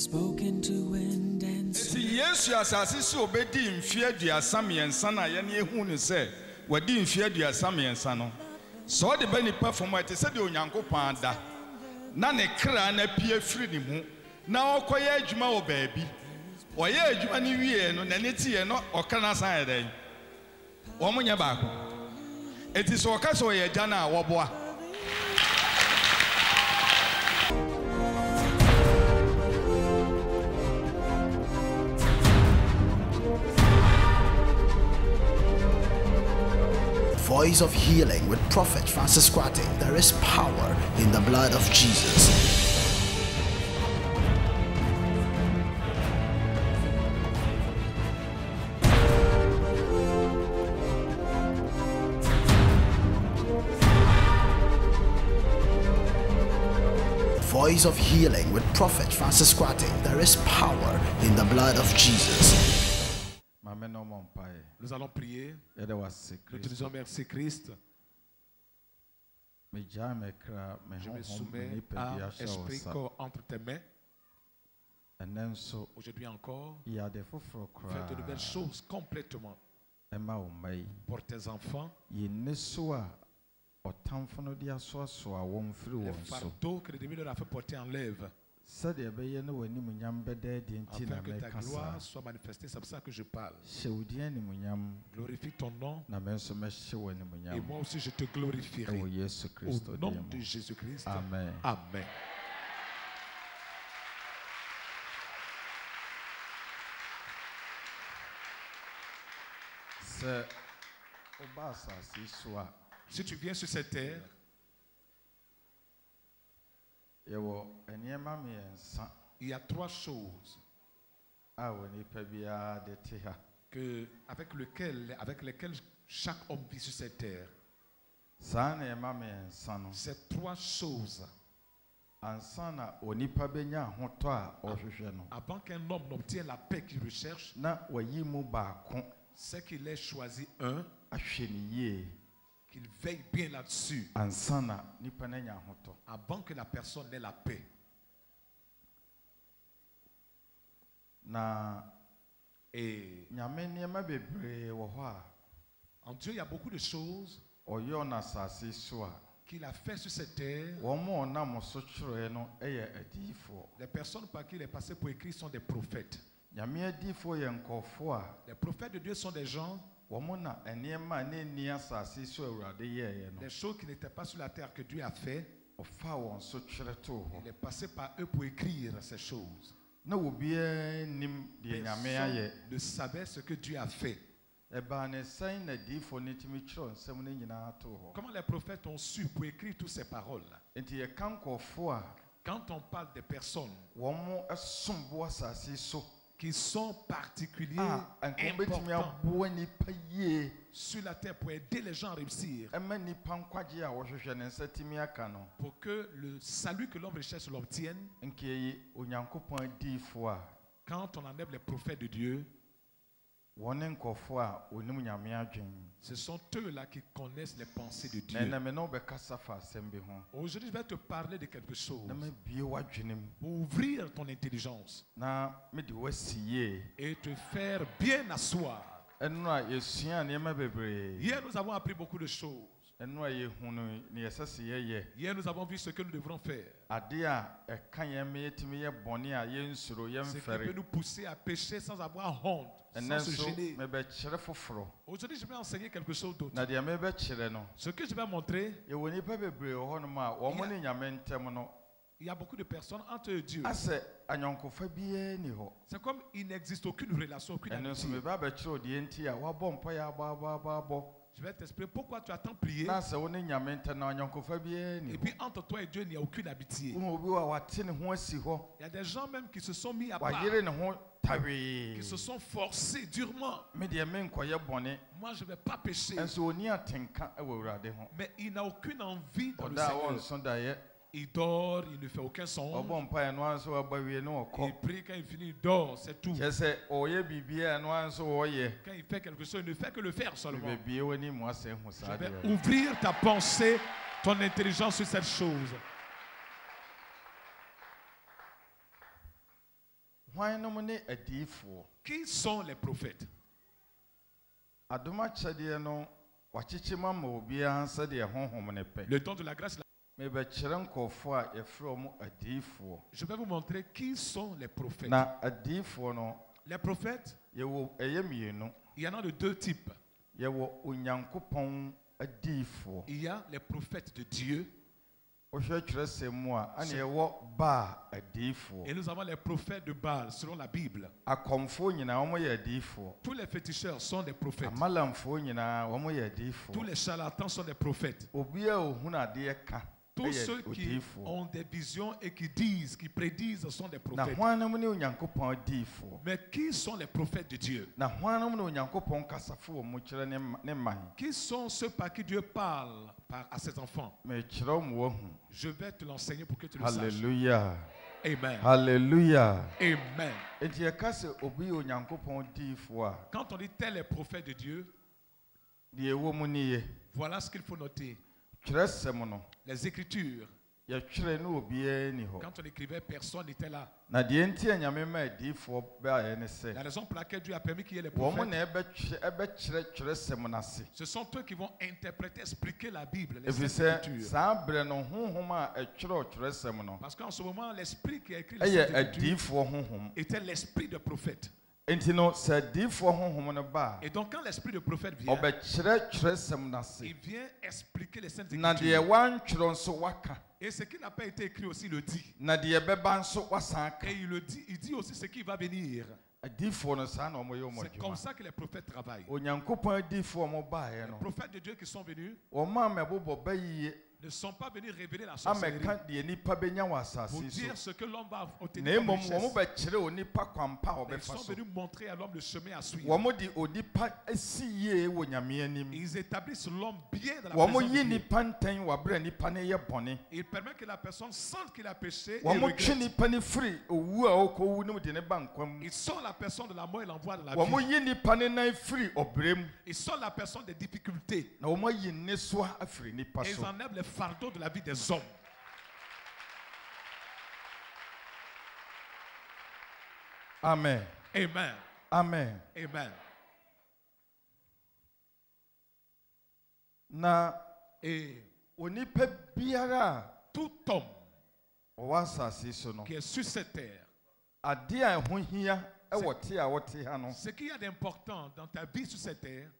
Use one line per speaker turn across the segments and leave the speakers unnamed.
spoken to wind and sea.
Yesu asase si obedi mfie aduasa miensa na ye ne ehu ne se wadi mfie aduasa miensa no so de ba nipa fom ate se de onyankopon ada na ne kra na pie firi ne mu na okoye adwuma wo baabi oye adwuma ne wie no na ne tie no okana san eden wo munye baako eti so okasa oye agya na wo boa.
Voice of Healing with Prophet Francis Kwate. There is power in the blood of Jesus. Voice of Healing with Prophet Francis Kwate. There is power in the blood of Jesus.
Nous allons prier. Nous te disons merci Christ. Je me soumets à esprit, corps entre tes mains. Aujourd'hui encore, fais de nouvelles choses complètement pour tes enfants. Les fardeaux que l'ennemi leur a fait porter enlève. Afin que ta gloire soit manifestée, c'est pour ça que je parle. Glorifie ton nom. Et moi aussi je te glorifierai. Au nom de Jésus-Christ.
Amen.
Amen. Si tu viens sur cette terre, il y a trois choses avec lesquelles chaque homme vit sur cette terre. Ces trois choses, avant qu'un homme n'obtienne la paix qu'il recherche, c'est qu'il ait choisi un, qu'il veille bien là-dessus avant que la personne ait la paix. Et en Dieu, il y a beaucoup de choses qu'il a fait sur cette terre. Les personnes par qui il est passé pour écrire sont des prophètes. Les prophètes de Dieu sont des gens, des choses qui n'étaient pas sur la terre que Dieu a fait. Il est passé par eux pour écrire ces choses. Personne ne savait ce que Dieu a fait. Comment les prophètes ont su pour écrire toutes ces paroles? Quand on parle des personnes qui sont particuliers, importants sur la terre pour aider les gens à réussir, pour que le salut que l'homme recherche l'obtienne, quand on enlève les prophètes de Dieu, ce sont eux-là qui connaissent les pensées de Dieu. Aujourd'hui, je vais te parler de quelque chose pour ouvrir ton intelligence et te faire bien asseoir. Hier, nous avons appris beaucoup de choses. Hier, nous avons vu ce que nous devrons faire. Ce qui peut nous pousser à pécher sans avoir honte, sans se gêner. Aujourd'hui, je vais enseigner quelque chose d'autre. Ce que je vais montrer, il y a beaucoup de personnes entre eux et Dieu. C'est comme il n'existe aucune relation, aucune amitié. Je vais t'expliquer pourquoi tu as tant prié. Et puis entre toi et Dieu, il n'y a aucune amitié. Il y a des gens même qui se sont mis à part, qui se sont forcés durement. Moi, je ne vais pas pécher. Mais il n'a aucune envie dans le Seigneur. Il dort, il ne fait aucun son. Il prie, quand il finit, il dort, c'est tout. Quand il fait quelque chose, il ne fait que le faire seulement. Je vais ouvrir ta pensée, ton intelligence sur cette chose. Qui sont les prophètes? Le don de la grâce. Je vais vous montrer qui sont les prophètes. Les prophètes, il y en a de deux types. Il y a les prophètes de Dieu. Et nous avons les prophètes de Baal selon la Bible. Tous les féticheurs sont des prophètes. Tous les charlatans sont des prophètes. Tous ceux qui ont des visions et qui disent, qui prédisent sont des prophètes. Mais qui sont les prophètes de Dieu? Qui sont ceux par qui Dieu parle à ses enfants? Je vais te l'enseigner pour que tu le saches.
Alléluia.
Amen.
Alléluia.
Amen. Quand on dit tel est prophète de Dieu, voilà ce qu'il faut noter. Les Écritures. Quand on écrivait, personne n'était là. La raison pour laquelle Dieu a permis qu'il y ait les prophètes, ce sont eux qui vont interpréter, expliquer la Bible, les Écritures. Parce qu'en ce moment, l'esprit qui a écrit les Écritures était l'esprit de prophète. Et donc quand l'esprit de prophète vient, il vient expliquer les saintes Écritures. Et ce qui n'a pas été écrit aussi le dit. Et il dit aussi ce qui va venir. C'est comme ça que les prophètes travaillent. Les prophètes de Dieu qui sont venus ne sont pas venus révéler la sorcellerie pour dire ce que l'homme va obtenir comme richesse. Ils sont venus montrer à l'homme le chemin à suivre. Ils établissent l'homme bien dans la présence de Dieu. Ils permettent que la personne sente qu'il a péché et regrette. Ils sortent la personne de la mort et l'envoient dans la vie. Ils sortent la personne des difficultés. Et ils enlèvent les fardeaux de la vie des hommes.
Amen.
Amen.
Amen.
Amen. Et tout homme qui est sur cette terre, ce qu'il y a d'important dans ta vie sur cette terre,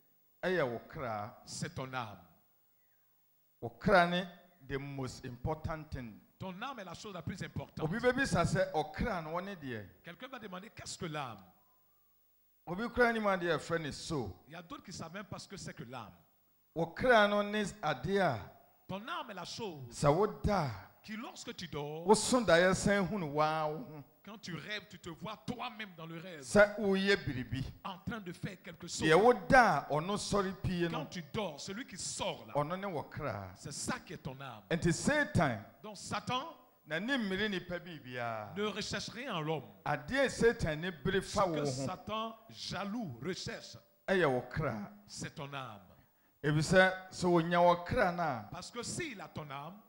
c'est ton âme.
The most important thing.
Ton âme est la chose la plus importante. Quelqu'un va demander qu'est-ce que l'âme? Il y a d'autres qui ne savent même pas ce que c'est que l'âme. Ton âme est la chose qui, lorsque tu dors, quand tu rêves, tu te vois toi-même dans le rêve en train de faire quelque chose. Quand tu dors, celui qui sort là, c'est ça qui est ton âme. Donc Satan ne recherche rien en l'homme. Ce que Satan, jaloux, recherche, c'est ton âme. Parce que s'il a ton âme,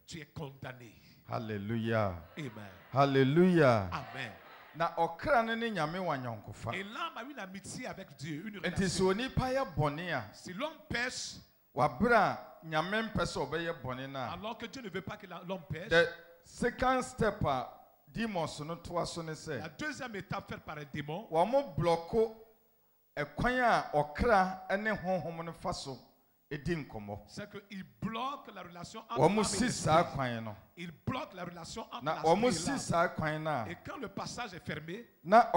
tu es condamné.
Alléluia.
Amen.
Alléluia.
Amen. Et l'âme a une amitié avec Dieu, une relation. Si l'homme pêche, alors que Dieu ne veut pas que l'homme pêche, la deuxième étape faite par un démon, c'est qu'il bloque la relation entre l'âme et l'esprit. Il bloque la relation entre l'esprit et l'âme. Et quand le passage est fermé, l'âme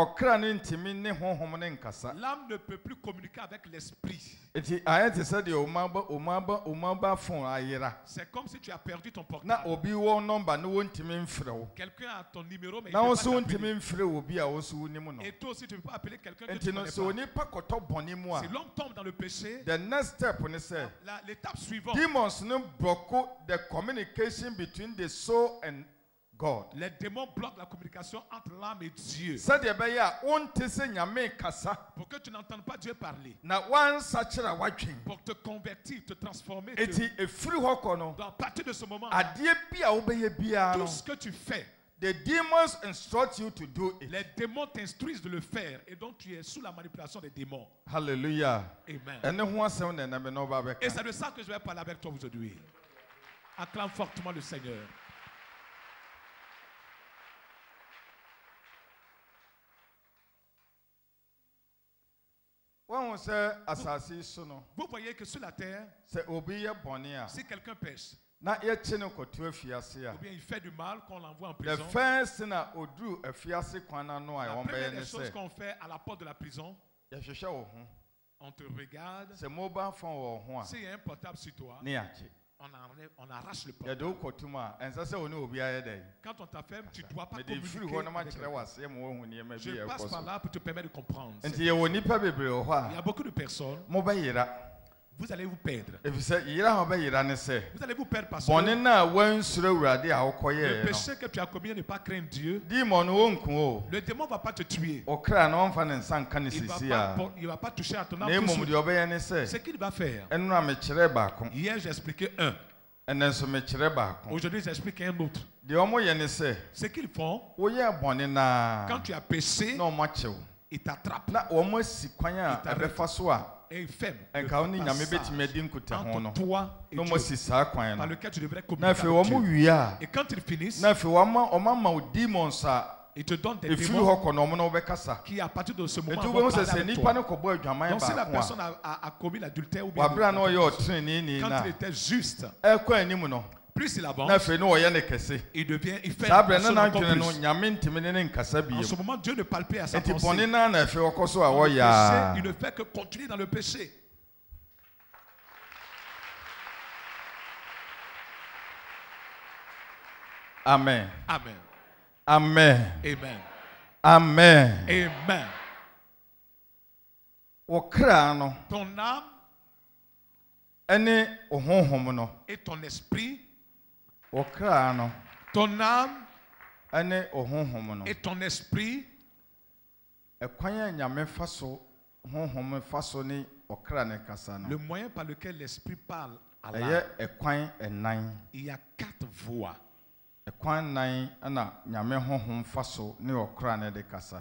ne peut plus communiquer avec l'esprit. C'est comme si tu as perdu ton portable. Quelqu'un a ton numéro, mais il ne peut pas t'appeler. Et toi aussi, tu ne peux pas appeler quelqu'un que tu ne connais pas. Si l'homme tombe dans le péché, l'étape suivante, les démons bloquent la communication entre l'âme et Dieu. Pour que tu n'entendes pas Dieu parler. Pour te convertir, te transformer. À partir de ce moment, tout ce que tu fais
The demons instruct you to do it.
Les démons t'instruisent de le faire et donc tu es sous la manipulation des démons.
Hallelujah.
Amen. Et c'est de ça que je vais parler avec toi aujourd'hui. Acclame fortement le Seigneur. Vous voyez que sur la terre, si quelqu'un pêche, ou bien il fait du mal, qu'on l'envoie en prison, la première des choses qu'on fait à la porte de la prison, on te regarde, s'il y a un portable sur toi, on arrache le portable. Quand on t'affirme, tu ne dois pas communiquer avec lui. Je passe par là pour te permettre de comprendre. Il y a beaucoup de personnes. Vous allez vous perdre. Vous allez vous perdre parce que le péché que tu as commis n'est pas craindre Dieu. Le démon ne va pas te tuer. Il ne va pas toucher à ton âme. Ce qu'il va faire. Hier, j'ai expliqué un. Aujourd'hui, j'explique un autre. Ce qu'ils font, quand tu as péché, ils t'attrapent. Et il ferme le passage entre toi et Dieu, par lequel tu devrais communiquer avec Dieu. Et quand ils finissent, ils te donnent des démons qui, à partir de ce moment, vont parler avec toi. Donc si la personne a commis l'adultère ou bien quand il était juste, plus il avance, il fait la personne encore plus. En ce moment, Dieu ne parle plus à sa pensée. Il ne fait que continuer dans le péché.
Amen.
Amen.
Amen.
Amen.
Amen.
Amen. Ton âme et ton esprit. Ton âme et ton esprit. Le moyen par lequel l'esprit parle à l'âme. Il y a 4 voies.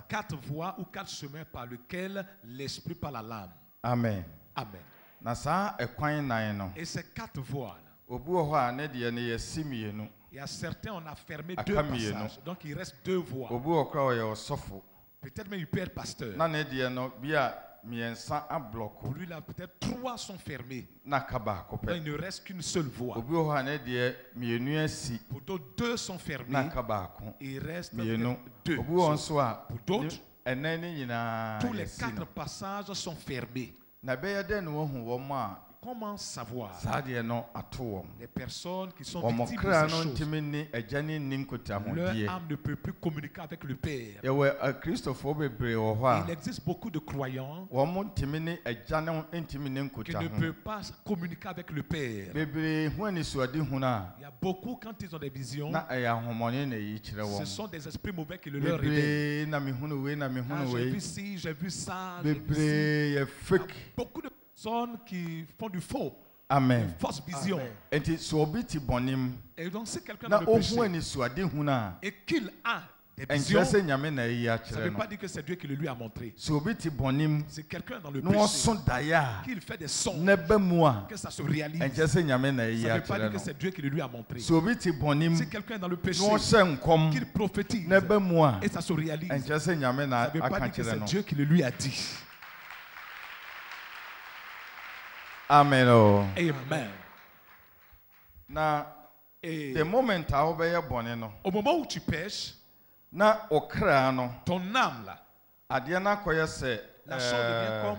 4 voies ou 4 chemins par lesquels l'esprit parle à l'âme.
Amen.
Amen. Et ces 4 voies, il y a certains, on a fermé 2 passages. Donc il reste 2 voies. Peut-être même il peut être pasteur. Pour lui, là, peut-être 3 sont fermés. Donc, il ne reste qu'une seule voie. Pour d'autres, 2 sont fermés. Il reste 2. Pour d'autres, tous les 4 passages sont fermés. Comment savoir? Les personnes qui sont victimes de ces choses, leur âme ne peut plus communiquer avec le Père. Il existe beaucoup de croyants qui ne peuvent pas communiquer avec le Père. Il y a beaucoup, quand ils ont des visions, ce sont des esprits mauvais qui le leur révèlent. J'ai vu ci, j'ai vu ça, j'ai vu ci. Il y a beaucoup de personnes qui font du faux.
Amen.
Une fausse vision.
Et
donc si quelqu'un a le péché et qu'il a des visions, ça ne veut pas dire que c'est Dieu qui le lui a montré. C'est quelqu'un dans le péché qu'il fait des sons, que ça se réalise. Ça ne veut pas dire que c'est Dieu qui le lui a montré. C'est quelqu'un dans le péché qu'il prophétise et ça se réalise. Ça ne veut pas dire que c'est Dieu qui le lui a dit.
Amen.
Amen.
Et the moment au moment
où tu pêches,
ton
âme là, la chose devient comme,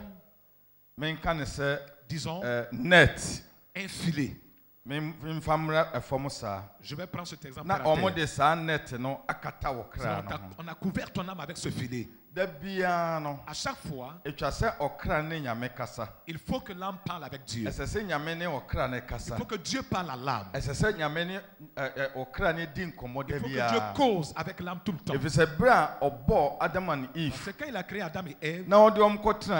disons,
net,
un filet. Je vais prendre cet exemple. On a couvert ton âme avec ce filet. À chaque fois, il faut que l'âme parle avec Dieu. Il faut que Dieu parle à l'âme. Il faut que Dieu cause avec l'âme tout le temps. C'est quand il a créé Adam et Ève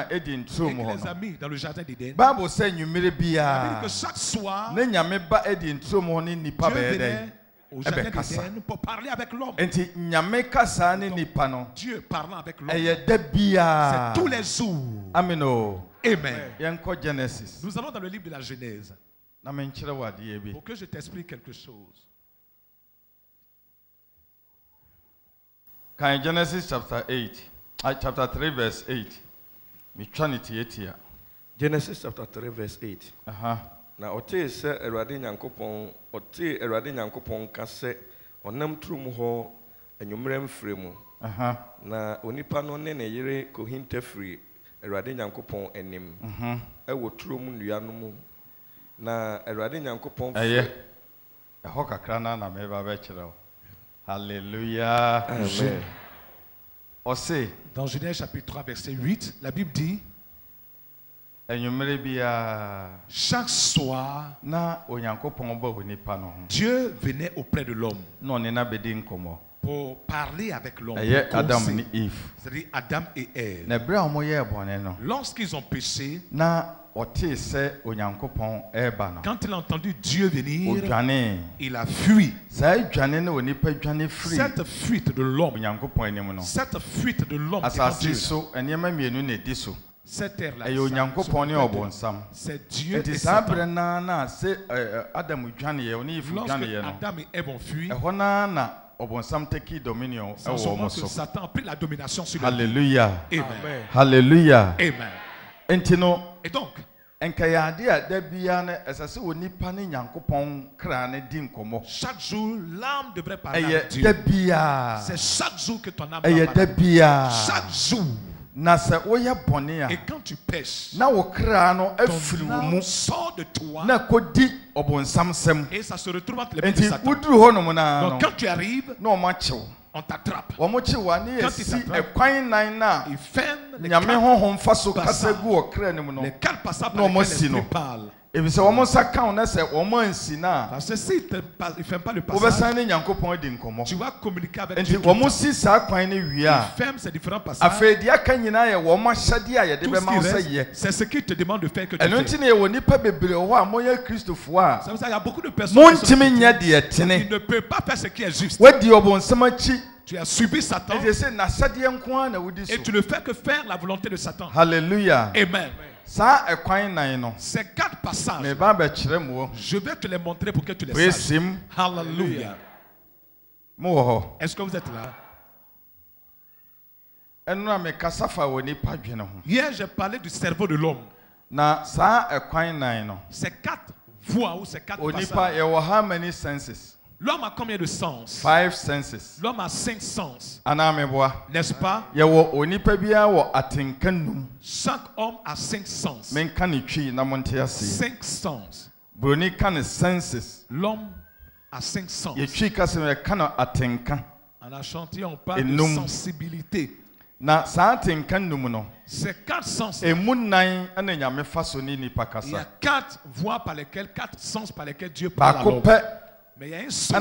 et qu'il les a mis dans le jardin d'Éden. Il dit que chaque soir, Dieu venait au jardin d'Éden pour parler avec l'homme. Dieu parlant avec l'homme. C'est tous les jours.
Amen.
Amen. Nous allons dans le livre de la Genèse. Pour que je t'explique quelque chose.
Genesis chapter 8, chapter 3 verse 8.
Genesis chapter 3 verse 8. Na ote se Awurade Nyankopɔn ka se onam turum ho enwumere mfre mu. Na onipa no ne yere kohinta firi Awurade Nyankopɔn anim. Ewo turum nnua no mu. Na Awurade Nyankopɔn
ɛhɔ kakra na meba bɛkyerɛ wo. Alléluia.
Amen.
Dans Genèse chapitre 3 verset 8, la Bible dit chaque soir, Dieu venait auprès de l'homme pour parler avec l'homme. C'est-à-dire Adam et Ève. Lorsqu'ils ont péché, quand il a entendu Dieu venir, il a fui. Cette fuite de l'homme, cette terre-là, c'est Dieu et Satan. Lorsque Adam et Ève ont fui, c'est seulement que Satan a pris la domination sur leur vie.
Alléluia.
Amen.
Alléluia.
Amen. Et donc, chaque jour, l'âme devrait parler avec Dieu. C'est chaque jour que ton âme parle. Chaque jour. Et quand tu pêches, ton âme sort de toi et ça se retrouve entre les mains de Satan. Donc quand tu arrives, on t'attrape. Quand il t'attrape, il ferme les quatre passages par lesquels l'esprit parle. Parce que s'il ne ferme pas le passage, tu vas communiquer avec Dieu. Il ferme ces différents passages. C'est ce qu'il te demande de faire que tu fais. Ça veut dire qu'il y a beaucoup de personnes qui ne peuvent pas faire ce qui est juste. Tu as subi Satan et tu ne fais que faire la volonté de Satan.
Alléluia.
Amen. Ces quatre passages, je vais te les montrer pour que tu les saches. Hallelujah. Est-ce que vous êtes là? Hier, j'ai parlé du cerveau de l'homme. Ces quatre voies ou ces quatre passages. L'homme a combien de sens?
5 senses.
L'homme a 5 sens. N'est-ce pas? Chaque homme a 5 sens. 5 sens. L'homme a 5 sens. En Ashanti, on parle de sensibilité. Ces 4 sens. Il y a 4 voies par lesquelles, 4 sens par lesquels Dieu parle à l'homme. Mais il y a un son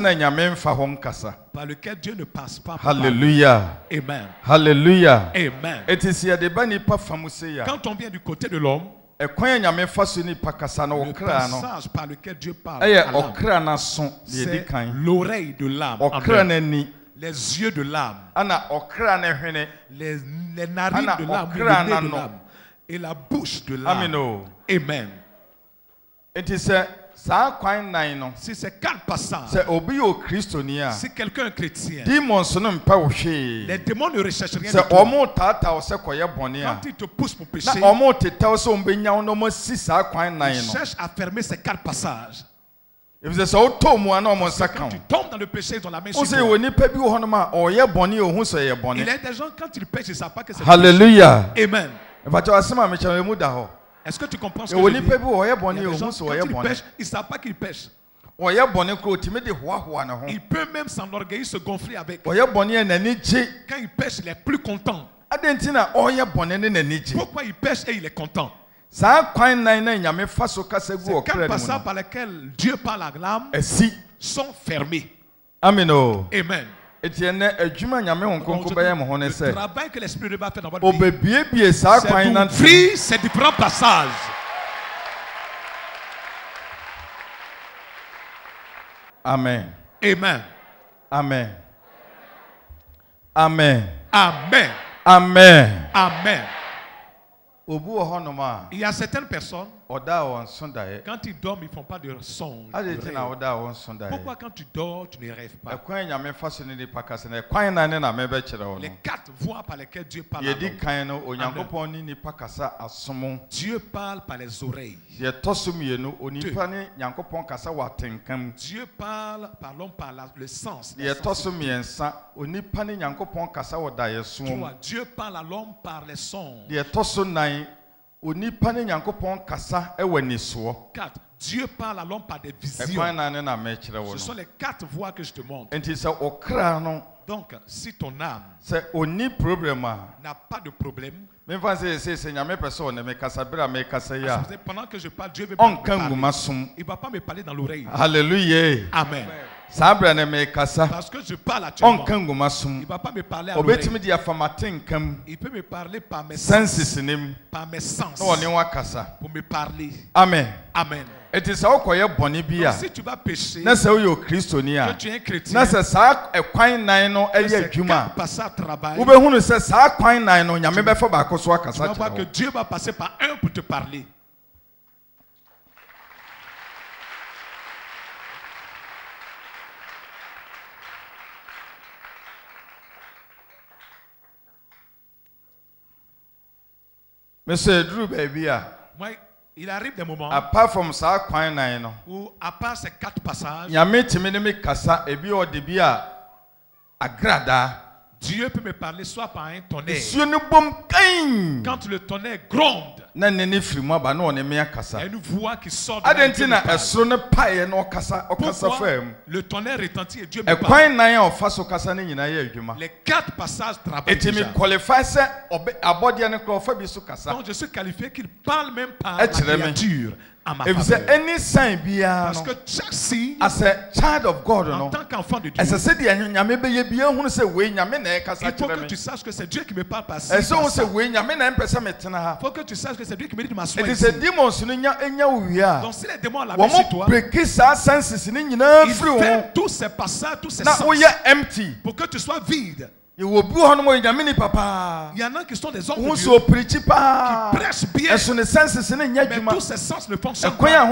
par lequel Dieu ne passe pas.
Alléluia.
Amen.
Alléluia.
Amen. Quand on vient du côté de l'homme, le passage par lequel Dieu parle à l'âme, c'est l'oreille de l'âme, les yeux de l'âme, les narines de l'âme, le nez de l'âme et la bouche de l'âme. Amen. Si c'est 4 passages, si quelqu'un est chrétien, les démons ne recherchent rien de toi. Quand ils te poussent pour pécher, ils cherchent à fermer ces 4 passages. Quand tu tombes dans le péché, ils ont la main sur toi. Il y a des gens, quand ils pêchent, ils ne savent pas que c'est
Alléluia.
Amen. Est-ce que tu comprends ce que je dis? Il y a des gens, quand ils pêchent, ils ne savent pas qu'ils pêchent. Il peut même s'enorgueillir, se gonfler avec. Quand il pêche, il est plus content. Pourquoi il pêche et il est content? C'est 4 passages par lesquels Dieu parle à l'âme sont fermés.
Amen.
Amen. Le travail que l'Esprit de Dieu va faire dans votre vie, c'est d'ouvrir ces différents passages.
Amen.
Amen.
Amen. Amen.
Amen.
Amen.
Amen.
Il
y a certaines personnes, quand ils dorment, ils ne font pas de son. Pourquoi quand tu dors, tu ne rêves pas? Les 4 voies par lesquelles Dieu parle à l'homme. Dieu parle par les oreilles. Dieu parle par l'homme par le sens. Dieu parle à l'homme par les sons. 4. Dieu parle à l'homme par des visions. Ce sont les 4 voies que je te montre. Donc, si ton âme n'a pas de problème, pendant que je parle, Dieu veut pas me parler. Il ne va pas me parler dans l'oreille.
Alléluia.
Amen.
Parce
que je parle actuellement. Il ne va pas me parler à l'oreille. Il peut me parler par mes sens. Par mes sens. Pour me parler.
Amen.
Amen.
Donc, si
tu vas pécher,
que
tu es un chrétien, tu vas passer à travail, tu vas voir que Dieu va passer par un pour te parler.
Monsieur Drew baby,
moi, il arrive des moments
apart from ça
où, à part ces 4 passages, Dieu peut me parler soit par un tonnerre. Quand le tonnerre gronde, il y a une voix qui sort de Pourquoi le tonnerre retentit et Dieu me parle. Les 4 passages travaillent déjà. Donc je suis qualifié qu'il parle même par la créature à ma faveur. Parce que chaque signe,
as a child of God,
en tant qu'enfant de Dieu, il faut que tu saches que c'est Dieu qui me parle par ci. Il faut que tu saches que c'est Dieu qui me dit de m'asseoir ici. Donc si les démons la mettent sur toi, ils ferment tous ces passages, tous ces sens, pour que tu sois vide. Il y en a qui sont des hommes de Dieu, qui prêchent bien, mais tous ces sens ne fonctionnent pas.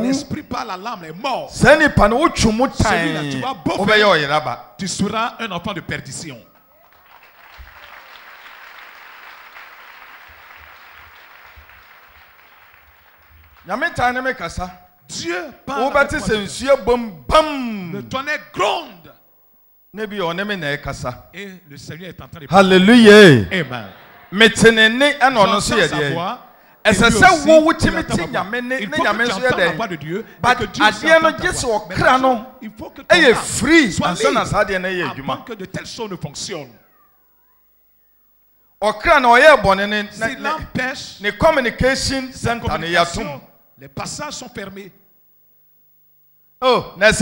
L'esprit par la lame est mort. Celui-là, tu vas beau faire, tu seras un enfant de perdition. Dieu parle avec moi. Le tonnerre gronde. Et le Seigneur est en train de parler.
Hallelujah.
Amen.
J'entends
sa voix.
Et c'est ça où vous
il faut que tu entends la voix de Dieu. Il faut que ton âme soit libre avant que de telles choses ne fonctionnent. Si l'âme pêche, les passages sont fermés.
Oh, quand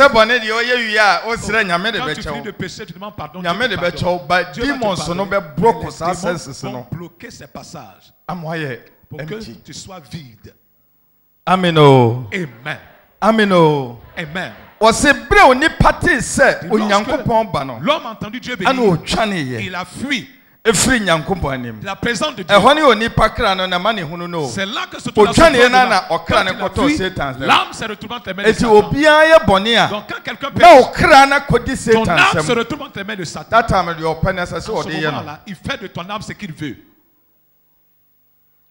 tu finis
de pécher, tu demandes pardon.
Dieu va te
bloquer ces passages pour que tu sois vide.
Amen.
Amen.
Amen.
Amen. L'homme a entendu Dieu venir. Il a fui la présence de Dieu. C'est là que se trouve l'âme se retrouve entre les mains de Satan. Donc quand quelqu'un pêche, ton âme se retrouve entre les mains de Satan. À ce moment-là, il fait de ton âme ce qu'il veut.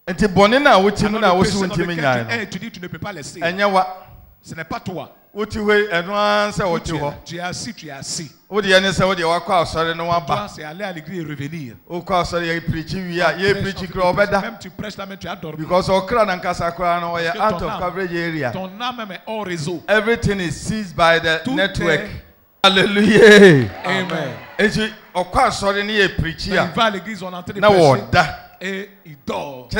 Tu dis tu ne peux pas laisser. Ce n'est pas toi. Tu es assis, tu es assis. Toi, c'est aller à l'église et revenir. Même tu prêches là, mais tu as dormi. Ton âme même est hors réseau.
Everything is seized by the network. Hallelujah.
Amen.
Il
va à l'église, on est en train de prêcher. Et il dort. Il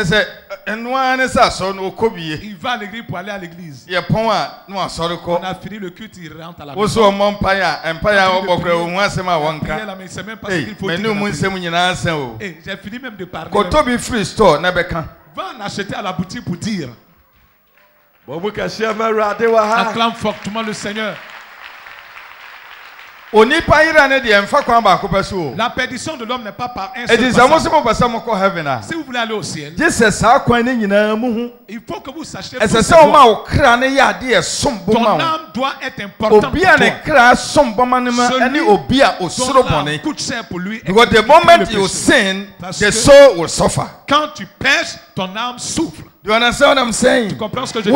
va à l'église pour aller à l'église. On a fini le culte, il rentre à la maison. Il ne sait même pas ce qu'il faut dire. Et j'ai fini même de parler. Va en acheter à la boutique pour dire.
Acclame fortement le Seigneur. La perdition de l'homme n'est pas par un seul passage. Si vous voulez aller au ciel, il faut que vous sachiez que ton âme doit être importante pour toi. Celui dont l'âme coûte cher pour lui.
Because the moment you sin, the soul will suffer.
Quand tu pèches, ton âme souffre.
Do you understand what I'm saying?
Tu comprends ce que je dis?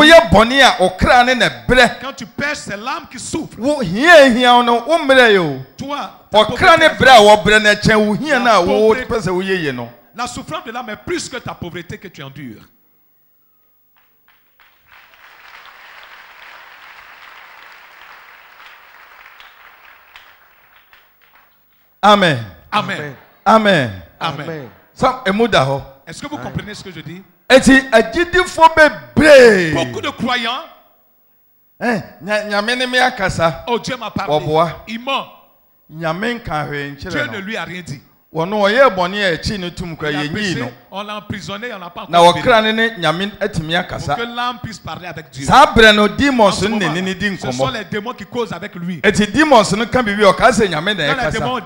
Quand
tu pèches, c'est l'âme qui souffre. Toi, la souffrance de l'âme est plus que ta pauvreté que tu endures.
Amen.
Amen.
Amen.
Amen. Est-ce que vous comprenez ce que je dis? Beaucoup de croyants. Oh, Dieu m'a parlé. Il ment. Dieu ne lui a rien dit. On l'a emprisonné, on n'a pas encore libéré. Pour que l'âme puisse parler avec Dieu. Ce sont les démons qui causent avec lui. Quand les démons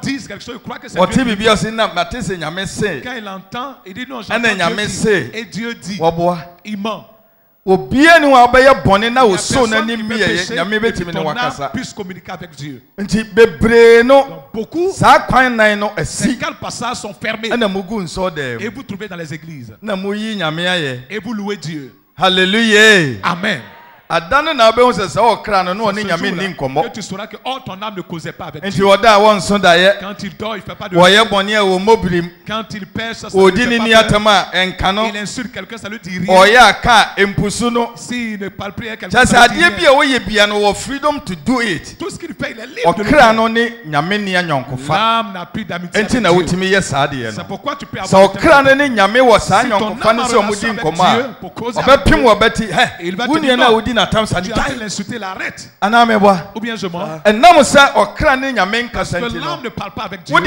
disent quelque chose, ils croient que c'est Dieu. Quand il entend, il dit non, j'entends Dieu dire. Et Dieu dit, il ment. Ton âme puisse communiquer avec Dieu. Donc, beaucoup, ces 4 passages sont fermés. Et vous trouvez dans les églises. Et vous louez Dieu.
Hallelujah.
Amen.
Que
tu sauras que ton âme ne causait pas avec Dieu. Quand il dort, il ne fait pas de quand il pêche, ça ne fait pas peur. Il insulte quelqu'un, ça ne lui dit rien. S'il ne parle plus à quelqu'un, ça ne lui dit rien. Tout ce qu'il fait, il est libre de le faire. L'âme n'a plus d'amitié avec Dieu. C'est pourquoi tu peux avoir si ton âme a relation avec Dieu pour causer avec Dieu, il va te dire non. Tu as l'insulter, l'arrête. Ou bien je mens. Parce que l'âme ne parle pas avec Dieu. Quand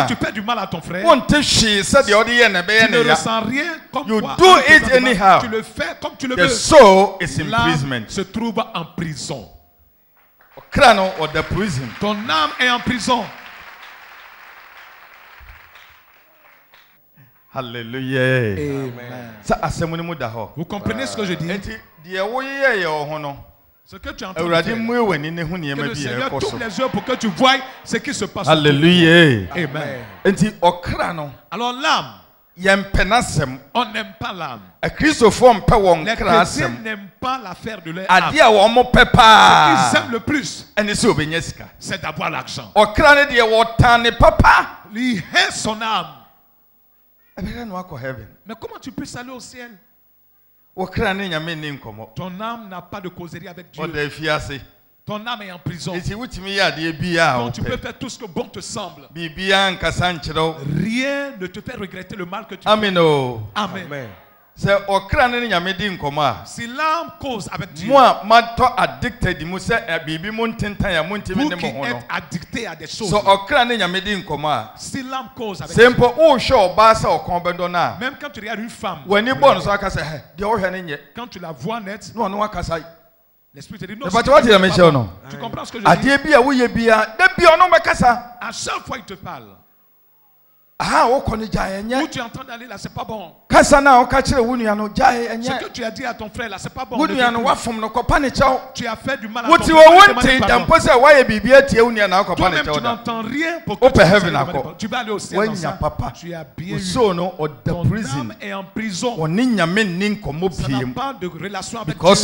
tu fais du mal à ton frère, tu ne ressens rien comme toi. Tu le fais comme tu le veux. L'âme se trouve en prison. Ton âme est en prison.
Hallelujah.
Amen. Vous comprenez ce que je dis? Ce que tu entends, que le Seigneur tourne les yeux pour que tu voies ce qui se passe.
Hallelujah.
Amen. Alors l'âme, on n'aime pas l'âme. Les chrétiens n'aiment pas l'affaire de leur âme. Ce qu'ils aiment le plus, c'est d'avoir l'argent. Il hait son âme. Mais comment tu peux aller au ciel? Ton âme n'a pas de causerie avec Dieu. Ton âme est en prison. Donc tu peux faire tout ce que bon te semble. Rien ne te fait regretter le mal que tu fais. Amen. Amen. Si l'âme cause avec Dieu, vous qui êtes addicté à des choses, si l'âme cause avec Dieu, même quand tu regardes une femme, quand tu la vois nette, l'esprit te dit non. Tu comprends ce que je dis? À chaque fois il te parle. Où tu es en train d'aller là, c'est pas bon. Ce que tu as dit à ton frère là, c'est pas bon. Tu as fait du mal à ton frère. Toi-même, tu n'entends rien pour que tu vas aller au ciel dans ça. Tu as bien eu. Ton âme est en prison. Ça n'a pas de relation avec Dieu. À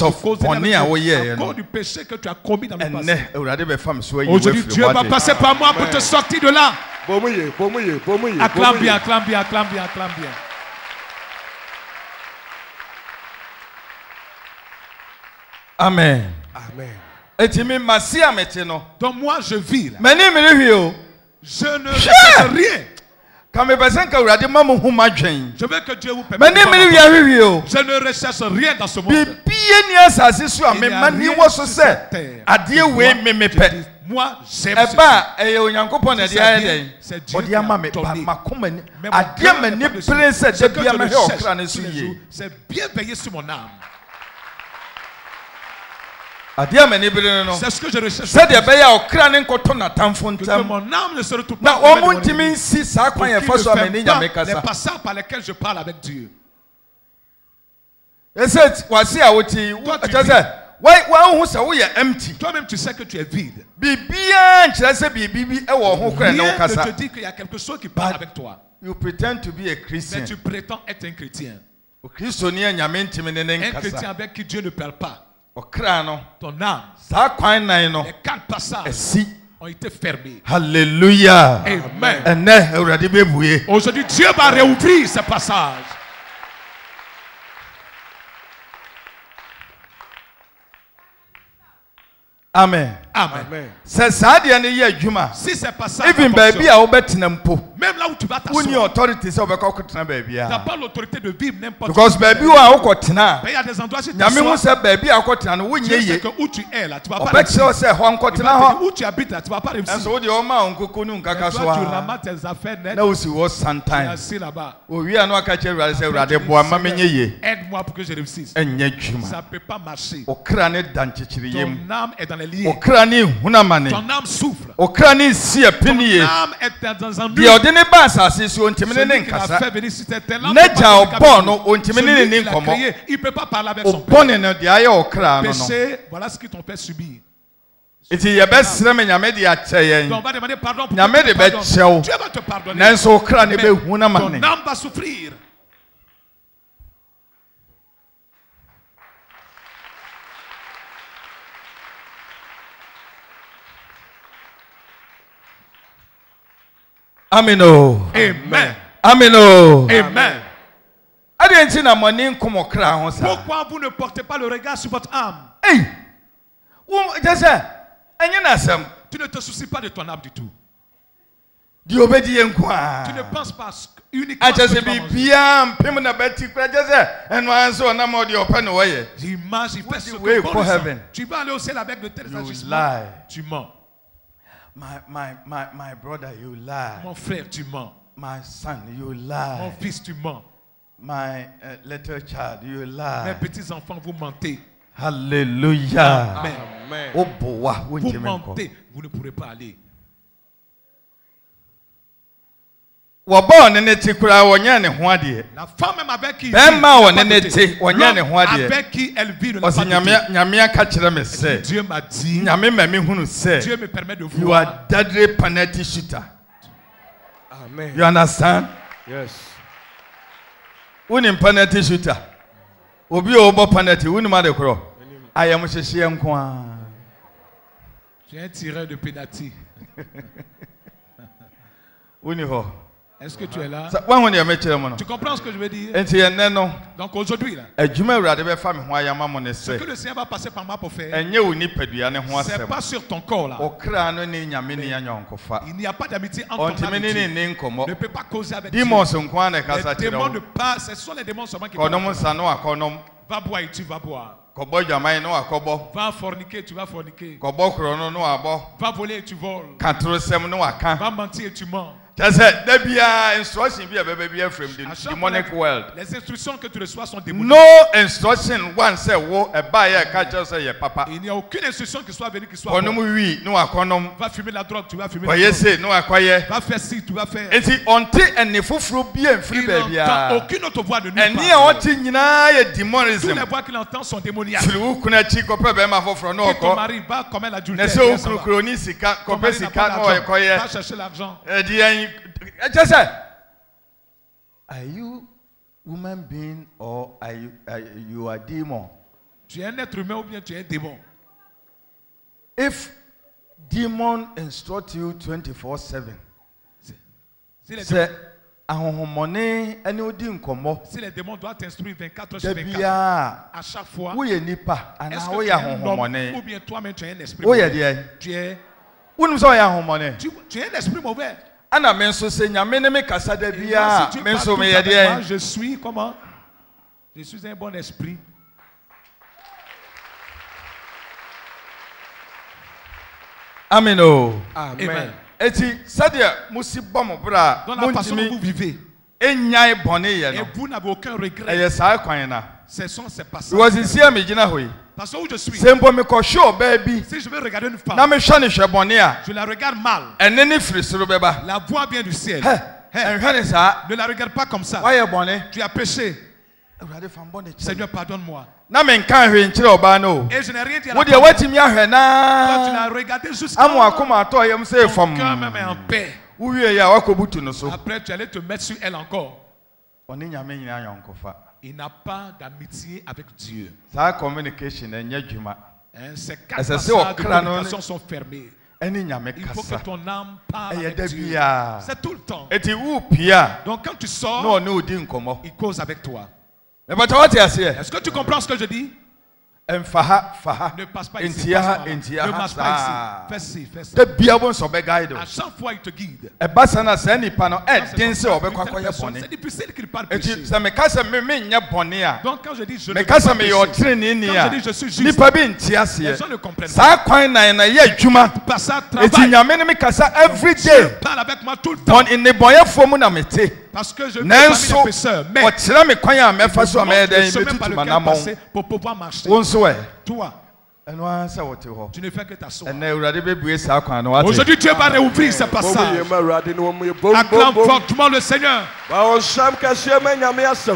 cause du péché que tu as commis dans le passé. Aujourd'hui, Dieu va passer par moi pour te sortir de là. Acclame bien, acclame bien, acclame bien, acclame bien.
Amen.
Amen.
Donc
moi je vis là. Je ne recherche rien. Je veux que Dieu vous permette. Je ne recherche rien dans ce monde. Il n'y a rien sur cette terre. Moi, j'aime ceci. C'est Dieu qui a donné. C'est bien veiller sur mon âme. C'est ce que je recherche. Que mon âme ne se retrouve pas les passages par lesquels je parle avec Dieu. Toi-même tu sais que tu es vide. Rien ne te dit qu'il y a quelque chose qui parle avec toi.
You pretend to be a Christian.
Mais tu prétends être un chrétien. Un chrétien avec qui Dieu ne parle pas. Ton âme. Les 4 passages ont été fermés.
Alléluia.
Amen. Aujourd'hui, Dieu va réouvrir ces passages.
Amen.
Amen.
C'est ça dia ne ye adwuma.
Si c'est pas ça.
Even baby a obetena mpo.
Même là où tu vas t'asseoir.
Woni authority say obekọ kotena baby a.
Tu n'as pas l'autorité de vivre n'importe où.
Because baby a okotena.
Il y a des endroits si tu
t'assois. Nyame mu say baby a okotena no wonye ye.
Que où tu es là, tu vas pas
réussir. Obekse say ho nkotena ho.
Où tu habites là, tu vas pas réussir.
Enso de o ma onkoko nu nkaka so a.
Tu ramasses tes affaires net.
Na o si wo sometime.
Assis là-bas.
O wi anu aka che Urade say Urade boa ma menye ye.
Aide-moi pour que je réussisse.
Enye dwuma.
Ça peut pas marcher.
Okra ne danchichiri yem.
Ton âme est dans les liens.
Okra ne hunamane.
Ton âme souffre.
Okra ne si apiniye.
Ton âme est dans un but.
Di odene ba asase so ntimene ne nkasa. Neja obo no ontimene ne nkomo.
Il peut pas parler avec son père.
Obone no de aye okra no.
Péché, voilà ce qu'ils t'ont fait subir.
Iti yebesre me nyame de acheyen.
On va demander pardon pour
nyame de be chew.
Dieu va te pardonner.
Nanso okra ne be hunamane.
Ton âme va souffrir.
Amen. Oh.
Amen.
Amen. Oh.
Amen.
Pourquoi
vous ne portez pas le regard sur votre âme?
Hey.
Tu ne te soucies pas de ton âme du tout.
Tu ne
penses pas uniquement sur ton l'image, il fait ce que bon sens. Tu vas aller au ciel avec de tels agissements. Tu mens.
My brother, you lie.
Mon frère, tu mens.
My son, you lie.
Mon fils, tu mens.
My little child, you lie.
Mes petits enfants, vous mentez.
Hallelujah.
Amen.
Vous
mentez, vous ne pourrez pas aller.
La femme même avec qui
elle vit ne l'a pas dit. Dieu m'a dit. Dieu me permet de voir.
You are deadly penalty shooter.
Amen.
You understand?
Yes.
Unim penalty shooter. Obi obo penalty. Unim adekro. I am sheshe nkwa.
Tu es un tireur de penalty.
Uniho.
Est-ce que tu es là?
Tu
comprends ce que je veux dire? Donc aujourd'hui, là, ce que le Seigneur va passer par moi pour faire, ce n'est pas sur ton corps là. Il n'y a pas d'amitié entre ton âme et Dieu. Ne peut pas causer avec Dieu. Les démons ne pas, ce sont les démons seulement qui parlent. Va boire et tu vas boire. Va forniquer, tu vas forniquer. Va voler et tu voles. Va mentir et tu mens.
Demonic world.
Les instructions que tu reçois sont démoniques.
No instruction one say wo e ba ya ka say papa.
Il n'y a aucune instruction qui soit venue qui soit
bonne.
Va fumer la drogue, tu vas fumer
la drogue.
Va faire ci, tu vas faire.
Et si on te ene fufuru bien free baby a.
Aucune autre voix de nulle part.
Eni a oti nyina ya demonism.
Toutes les voix qu'il entend sont démoniaques.
Filu kuna chi ko pe be ma foforo no ko.
Ton mari va commettre l'adultère.
Ne se okrokro ni sika ko pe sika no e ko ye.
Va chercher l'argent.
Just say, are you human being or are you a demon?
Tu es un être humain ou bien tu es un démon?
If demon instruct you 24/7,
si les démons doivent t'instruire 24 heures sur 24, à chaque fois, est-ce que tu es un homme ou bien toi-même tu es un esprit mauvais? Tu es un esprit mauvais.
Ana menso se nyame ne me kasa da bia menso me yede en
je suis comment? Je suis un bon esprit.
Amen.
Amen.
Eti sadia musi bomo bra
dans la façon dont vous vivez
enyai bone ye no
et vous n'avez aucun regret.
Eye sa kwan na
ce sont ces passages.
Was isi am gina hoyi
Parce que où je suis,
sɛ mpo mekɔhwɛ ɔbaa bi
si je veux regarder une femme,
na mehwɛ ne hwɛ bɔne a
je la regarde mal.
ɛne ne firi soro bɛba.
La voix vient du ciel.
ɛnhwɛ ne saa.
Ne la regarde pas comme ça.
wayɛ bɔne.
Tu as péché.
Awurade fa mbɔ ne kyɛ.
Seigneur, pardonne-moi.
na menka hwee nkyerɛ ɔbaa no o.
Et je n'ai rien dit à la
wo deɛ
femme.
watumi ahwɛ
Toi, tu
naa.
l'as regardé jusqu'à
ama akoma atɔ yam sɛ
ton
fam.
cœur même est en paix.
wowie yɛ a wakɔbutu no so.
Après, tu allais te mettre sur elle encore.
ɔne nyame nyinaa yɔnkofa.
Il n'a pas d'amitié avec Dieu.
saa communication ɛnyɛ adwuma.
Hein, ces
Est-ce
quatre
que
passages
c'est
de
au crâne,
communication sont fermés.
ɛne nyame
Il faut que
kasa.
ton âme parle
ɛyɛ
avec
da
Dieu.
biara.
C'est tout le temps.
eti wo pia.
Donc quand tu
na
sors,
ɔne odi nkɔmmɔ.
il cause avec toi.
ɛbɛtɛ wɔte aseɛ.
Est-ce que tu comprends ce que je dis?
ɛmfa ha fa ha.
Ne passe pas ici.
ntia
passe
ha
par là.
ntia
Ne
ha
marche pas
saa.
ici. Fais ci, fais ça.
da bia bo nsɔ bɛguide o.
À chaque fois, il te guide.
ɛba sɛ na saa nipa no
Quand c'est
ɛden
comme
sɛ
ça,
ɔbɛkɔ
une telle
akɔyɛ
personne,
bɔne.
c'est difficile qu'il parle
eti
péché.
sɛ meka sɛ menyɛ bɔne a.
Donc quand je dis je ne veux
meka
pas
sɛ meyɛ
pécher,
ɔtereneni
quand
a.
je dis je suis juste,
nipa bi nte
les
aseɛ.
gens ne comprennent pas.
saa kwan nan na yɛ adwuma.
Passage
eti
travail.
nyame ne me kasa every
Dieu
day.
parle avec moi tout le temps.
bɔn nnebɔnyɛfoɔ mu na mete.
Parce que je ne suis pas
nanso
un pécheur. Mais
ɔkyerɛ me kwan a mɛfa so a
montre
mɛyɛ
le
dɛn
chemin par
metutu
lequel
m'anammɔn.
passer pour pouvoir marcher.
wo nso ɛ.
Toi,
ɛno ara sɛ wɔte hɔ.
tu ne fais que t'asseoir.
ɛnɛ awurade bɛbue saa kwan no wate.
Aujourd'hui, Dieu va réouvrir ce passage. Acclame fortement le Seigneur.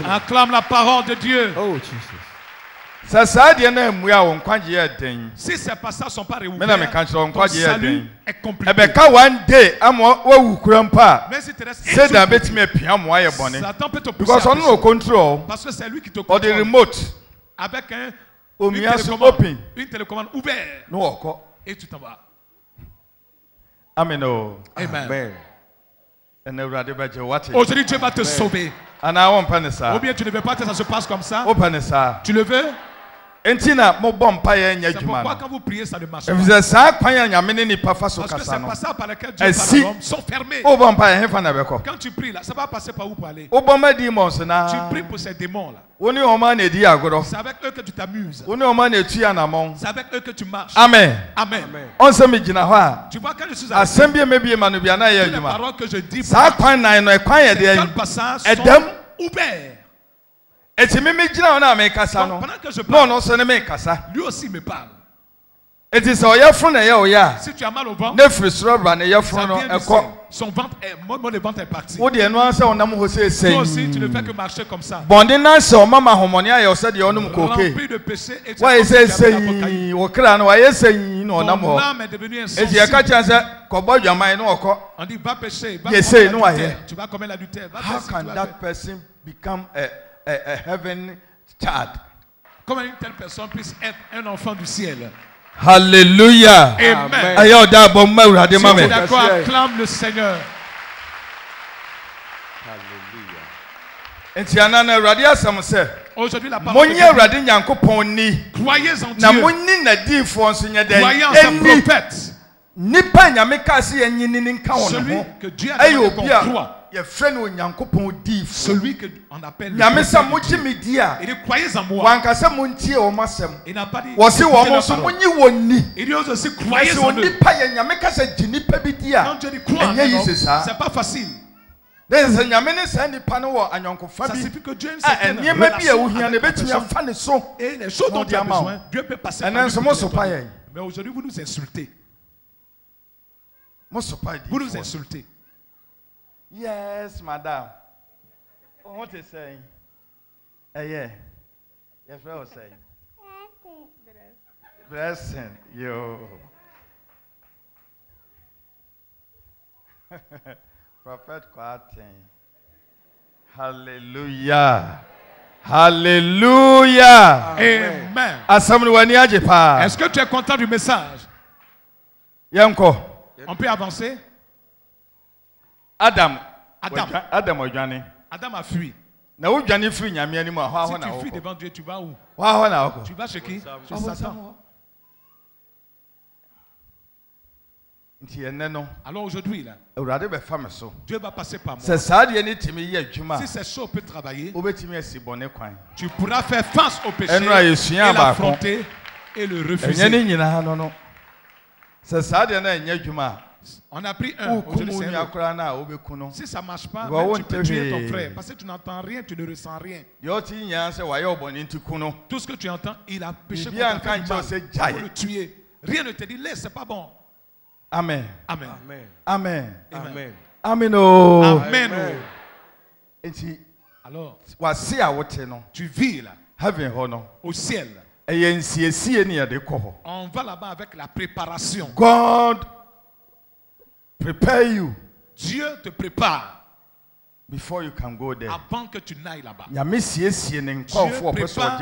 Acclame la parole de Dieu.
Oh, Jesus.
sɛ saa deɛ no ammue a wo nkwagye yɛ den.
Si ces passages ne sont pas réouverts,
mena meka kyerɛ wo
ton
nkwagye yɛ
salut
den.
est compliqué.
ɛbɛka one day ama wawu kura mpa a.
Mais si tu restes
sɛda bɛtumi apia mo ayɛ bɔne.
Satan peut te pousser
because
à
ɔno na
pécher.
ɔcontrol.
Parce que c'est lui qui te
ɔde
contrôle.
remote.
Avec une
omia so
télécommande,
open.
une télécommande ouverte.
na wɔkɔ.
Et tu t'en vas.
amen o.
Amen.
Amen.
ɛnɛ awurade bɛgye wo wate.
Aujourd'hui, Dieu va te sauver.
anaa wɔmpa ne saa.
Ou bien tu ne veux pas que ça se passe comme ça.
wopɛ ne saa.
Tu le veux?
enti na mobɔ mpaeɛ nyɛ
C'est
adwuma
pourquoi
no.
quand vous priez, ça ne marche pas.
ɛfisɛ saa kwan a nyame ne nipa fa so
Parce que
kasa
ces
no.
passages par lesquels Dieu
Eh,
parle
si.
à l'homme sont fermés.
wobɔ mpaeɛ hefa na bɛkɔ.
Quand tu pries là, ça va passer par où pour aller?
wobɔ ma demons
Tu
na.
pries pour ces démons là.
wo ne ɔma na ɛdi agorɔ.
C'est avec eux que tu t'amuses.
wo ne ɔma na ɛtu anammɔn.
C'est avec eux que tu marches.
amen.
Amen.
ɔnsɛ megyina hɔ a.
Tu vois, quand je suis avec
asɛm bi a mebie ma no bia na ɛyɛ
toutes les
adwuma.
paroles que je dis,
saa kwan nan no ɛkwan yɛ
ces
deɛ.
quatre passages
Edem.
sont ouverts.
eti me megyina hɔ na mekasa no.
Donc, pendant que je
na
parle,
ɔno nso ne mekasa.
lui aussi me parle.
eti sɛ ɔyɛforo na ɛyɛ wo yɛ a.
Si tu as mal au ventre,
ne firi soro bra ne
ça
yɛforo no
vient d'ici.
ɛkɔ.
Son ventre est, moi, le ventre est parti.
wo deɛ no ara sɛ ɔnam hɔ sɛ
Toi aussi, tu ne fais
sɛn.
que marcher comme ça.
bɔnde nan sɛ ɔma ma ahomɔne ayɛ wo sɛ deɛ ɔnom koke.
Rempli de péché et tu
wayɛ
as
sɛ
commencé à avoir la cocaïne.
sɛn wɔ kra no wayɛ sɛn na ɔnam
Ton
hɔ.
âme est devenue
eti yɛka
insensible.
kyerɛ sɛ kɔbɔ dwaman na ɔkɔ.
On dit va pécher, va
Yes,
commettre
no,
l'adultère.
I hear.
Tu vas commettre l'adultère. Va
how
faire ci, tu
can
vas
that
faire.
person become a heaven child.
Comment une telle personne puisse être un enfant du ciel?
hallelujah.
Amen.
ayɛ ɔda abɔ mma awurade
Si
ma
tu es
me.
d'accord, acclame le Seigneur.
nti ana na awurade asɛm sɛ.
Aujourd'hui, la parole
monye
de Dieu
awurade nyankopɔn ni.
dit, croyez en
na
Dieu,
monyi n'adiifoɔ nso nyɛ dɛn.
croyez en sa
ɛni
prophète.
nipa nyame kaa sɛ yɛnyini ne nka wɔ ne
Celui
ho.
que Dieu a
ɛyɛ
demandé
obi
qu'on
a
croit.
yɛfrɛ no onyankopɔn diifo.
Celui qu'on appelle le
nyame
prophète
sɛ
de
mogye
Dieu.
me di a.
Il dit, croyez en moi.
wankasa montie wɔn asɛm.
Il n'a pas dit,
wɔse
écoutez
wɔn
la
nso
parole.
monyi wɔn ni.
Il dit aussi, croyez
ɛsɛ
en eux.
onipa yɛ nyame ka sɛ gye nipa bi di a.
Quand Dieu dit croire en
ɛnyɛ yi
un homme,
sɛ saa.
c'est pas facile.
dɛ sɛ nyame ne saa nipa no wɔ anyɔnkofa
Ça
bi.
signifie que Dieu a une
a
certaine
nneɛma bi a
relation
wohia no
avec la
ebɛtumi
personne.
afa ne so.
Et les choses dont tu as besoin, Dieu peut passer
ɛnɛ
par
nso
lui
mo
pour te
sopa
donner.
yɛn.
Mais aujourd'hui, vous nous insultez.
mo sopa
Vous nous
diifoɔ.
insultez.
yes madam. ɔho te sɛn. ɛyɛ yɛfrɛ wo sɛn. blessing yo. prophet kwaten. hallelujah. hallelujah.
Amen.
asɛm no w'ani agye paa.
Est-ce que tu es content du message?
yɛnkɔ.
On peut avancer.
adam.
Adam.
adam ɔdwane.
Adam a fui.
na wodwane firi nyame anim a hɔ
Si
ahɔ na
tu fuis
wokɔ.
devant Dieu, tu vas où?
hɔ ahɔ na wokɔ.
Tu vas chez qui? Chez Satan.
nti ɛnɛ no
Alors aujourd'hui, là,
awurade bɛfa me so.
Dieu va passer par moi.
sɛ saa deɛ ne tumi yɛ adwuma
Si ces choses peuvent travailler,
a wobɛtumi asi bɔne kwan.
tu pourras faire face au péché
ɛno a
et
yɛsua baako.
l'affronter et le
ɛnyɛ
refuser.
ne nyinaa no no. sɛ saa deɛ no ɛnyɛ adwuma a
On a pris un. Si ça ne marche pas, tu peux tuer ton frère. Parce que tu n'entends rien, tu ne ressens rien. Tout ce que tu entends, il a péché contre ta femme. Il faut le tuer. Rien ne te dit, laisse, c'est pas bon.
Amen.
Amen.
Amen.
Amen.
Amen. Oh.
Amen.
Alors,
tu vis là, au ciel. On va là-bas avec la préparation.
God prepare you.
Dieu te prépare.
Before you can go there.
Avant que tu n'ailles là-bas.
Dieu prépare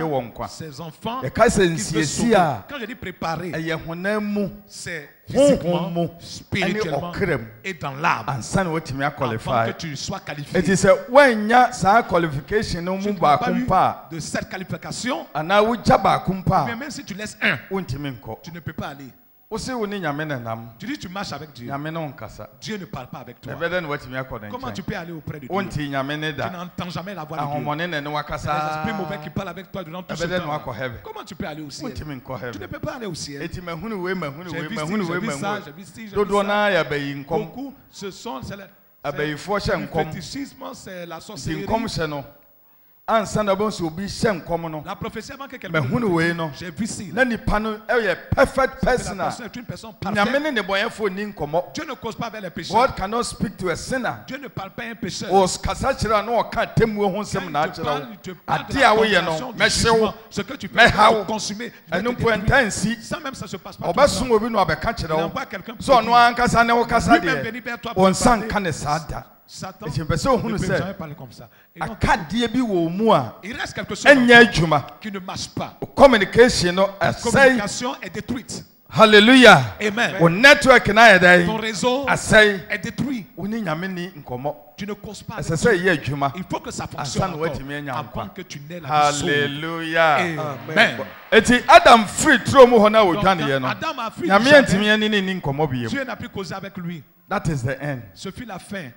ses enfants
qui
veut sauver. Quand je dis préparer, c'est physiquement, spirituellement et dans l'âme. Avant que tu sois qualifié. Tu n'as pas eu de cette qualification. Mais même si tu laisses un, tu ne peux pas aller. Tu dis tu marches avec Dieu. Dieu ne parle pas avec toi. Comment tu peux aller auprès de Dieu? Tu n'entends jamais la voix de Dieu. Les esprits mauvais qui parlent avec toi durant tout ce temps. Comment tu peux aller au ciel? Tu ne peux pas aller au ciel. J'ai vu ça, j'ai vu ci, j'ai vu ça. Beaucoup, ce sont le fétichisme, c'est la sorcellerie. La prophétie avant que quelqu'un j'ai vu ici.
Perfect person.
Une personne parfaite. Dieu ne cause pas avec les pécheurs.
God cannot speak to a sinner.
Dieu ne parle pas à un pécheur.
Ce
que tu fais pour consommer, ça même ça se passe pas. Il n'envoie quelqu'un pour lui-même venir vers toi pour parler. Satan ne peut jamais parler comme ça. Il reste quelque chose qui ne marche pas. La communication est détruite.
Hallelujah.
Amen. Ton réseau est détruit. Tu ne causes pas. Il faut que ça fonctionne encore avant que tu n'aies la vie.
Alléluia.
Amen.
Adam free
Adam a fui. Dieu n'a plus causé avec lui.
That is the end.
Ce fut la fin.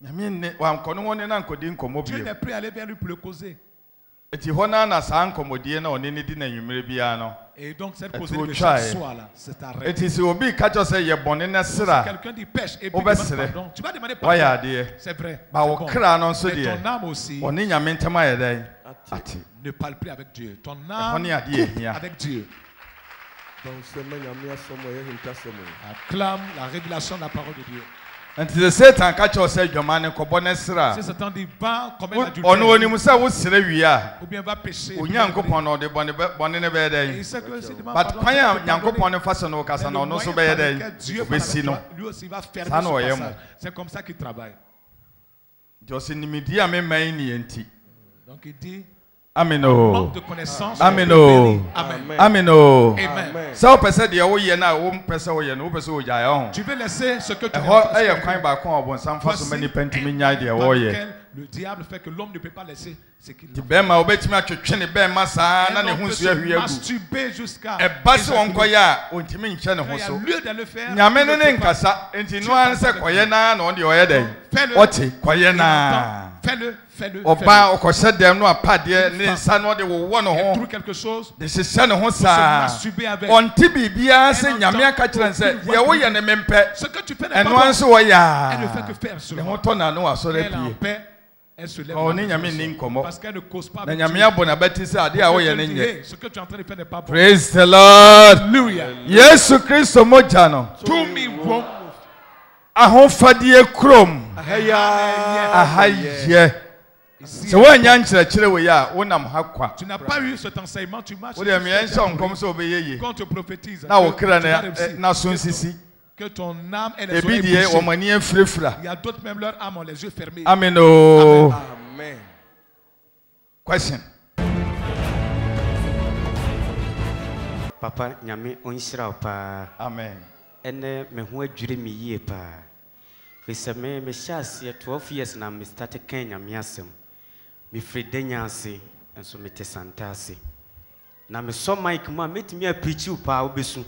Dieu n'est plus allé vers lui pour le causer. Et donc cette causerie de chaque soir là, c'est arrêté. Quelqu'un dit pêche et puis demande pardon. Tu vas demander pardon. C'est vrai. Bon. Mais ton âme aussi ne parle plus avec Dieu. Ton âme coupe avec Dieu. Acclame la révélation de la parole de Dieu. Si Satan dit va commettre l'adultère ou bien va pécher, il sait que si demande pardon, lui aussi va faire son passage. C'est comme ça qu'il travaille. Donc il dit
Amen.
Manque de connaissance.
Amen.
Amen.
Amen.
Tu veux laisser ce que tu veux. Le diable fait que l'homme ne peut pas laisser ce qu'il a. Un homme peut se masturber jusqu'à éjaculer. Il y a lieu de le faire. Fais-le. Fais-le. Trouve quelque chose. Se masturber avec. Ce que tu fais n'est pas bon. Elle ne fait que faire cela. Elle est en paix. Elle se lève parce qu'elle ne cause pas avec Dieu. Ce que tu es en train de faire n'est pas bon.
Praise the Lord.
Hallelujah.
Yesu Kristo mojano.
To me wrong.
Ahofadie krom. Ahaye. Tu
n'as pas eu cet enseignement, tu marches. Quand tu prophétises, que ton âme et les oreilles bouchées. Il y a d'autres même leur âme ont les yeux fermés.
Amen.
Amen.
Question.
Papa, nyame onhyira pa.
Amen.
Ene me ho adwire me yie pa. Fese me hyase 12 years na me start kan nyame asem. Me fridenya ase enso me tesantase. Na me so mic ma metimi a preach pa obesu.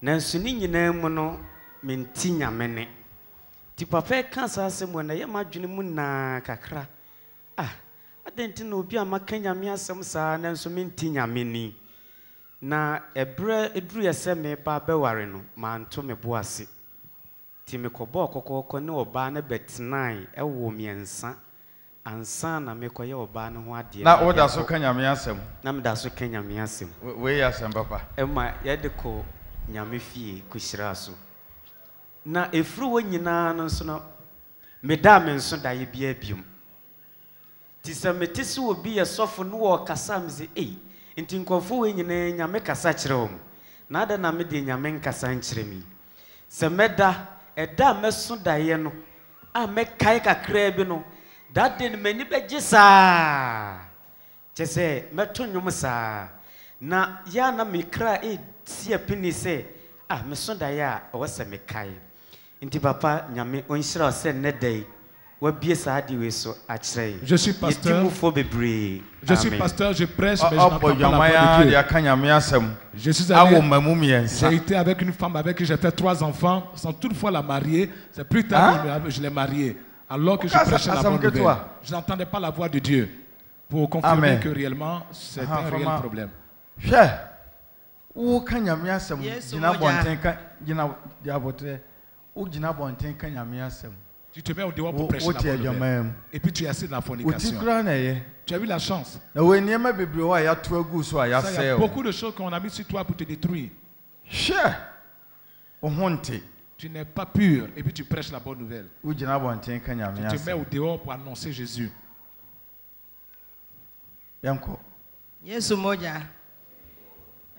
Na enso ni nyina mu no me nti nyame ne. Ti papa kan sa asem na ye madwene mu na kakra. Ah, adenti na obi amaka nyame asem sa na enso me nti nyame ni. Na ebre edru yese me ba beware no manto me boase. Ti me kobo kokoko ne oba na betnai ewo miensa ansa na me koye oba ne ho ade.
Na oda so ka nyame asem.
Na me da so ka nyame asem.
We ya asem papa.
Ema yede ko nyame fie ko hyira so. Na efru wo nyina no so no me da me nso da ye bia biom. Ti se me tisi obi ye sofo no wo kasa me se nti nkofo we nyina nyame kasa kire wo. Na ada na me de nyame nkasa nkire mi. Se meda eda meso da ye no a me kai kakra bi no that day mani beje saa chese meto nyum saa na ya na me kra si apini se meso da ya o se me kai nti papa nyame onhira se ne dai wa bie saa di we so a kire.
Je suis pasteur. Je suis pasteur, je prêche, mais je n'entends pas la voix de Dieu. Je suis allé, j'ai été avec une femme avec qui j'ai fait 3 enfants, sans toutefois la marier. C'est plus tard que je l'ai mariée. Alors que je prêchais la bonne nouvelle. Je n'entendais pas la voix de Dieu. Pour confirmer que réellement, c'est un réel problème. Tu te mets au dehors pour prêcher la bonne nouvelle. Et puis tu es assis dans la fornication. Tu as eu la chance. Ça, il y a beaucoup de choses qu'on a mis sur toi pour te détruire. Tu n'es pas pur et puis tu prêches la bonne nouvelle. Tu te mets au dehors pour annoncer Jésus.
Yesu moja.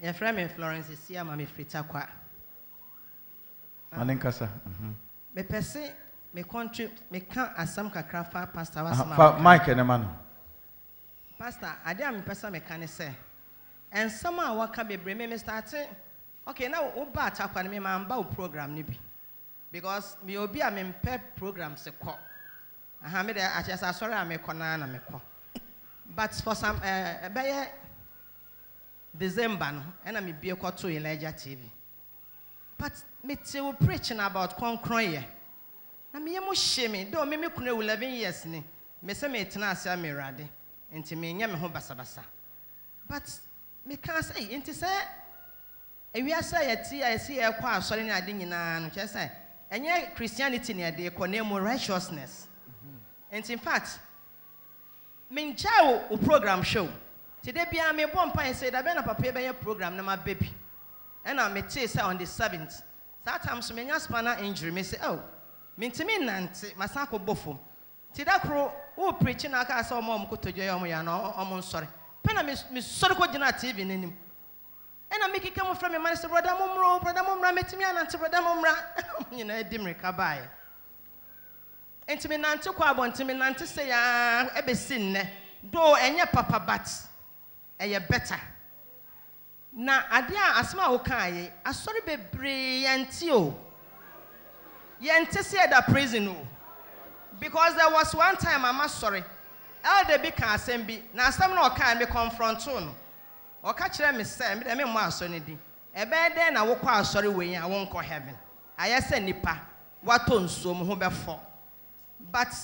Ya frère Florence ici à ma frita kwa.
Manenkasa.
Me pese me country me kan asam kakra fa pastor wasama.
Fa Mike ne ma no.
Pastor, ade am pesa me kan se. Ensam a waka bebre me start. Okay, now wo ba atakwa me ma mba wo program ni bi. Because me obi a me mpe program se ko. Aha me de achesa sorry am ko na me ko. But for some by December no and me be ko to Elijah TV. But me te we preaching about konkron na me yemo sheme do me kunu 11 years ni me se me tena ase amerade enti me nya me ho basabasa. But me can say enti say ewiasa yati ayesi e kwa asori na ade nyina no che say enye Christianity ne ade ko na mo righteousness. And in fact me nchao o program show today bia me bom pan say da be na papa be your program na my baby and I me say on the 7th that time so me nya spinal injury me say me ntimi nante masako bofo ti da kro wo preach na aka say omo kotojo ya no omo nsori pena me sori ko gina TV nanim ena me kike mo fra me man say brother momra metimi anante brother momra nyina edi mreka bae enti me nante kwa abonti me nante say ya ebesi nne do enye papa bat eye better na ade a asma wo kan ye asori bebre yanti o yente say that prison o because there was one time I'm sorry elder be kan asem bi na asem na o kan me confront no o ka kire me say me mo asori di ebe den na wo kwa asori we a wo nko heaven ayese nipa wato nsuom ho befo but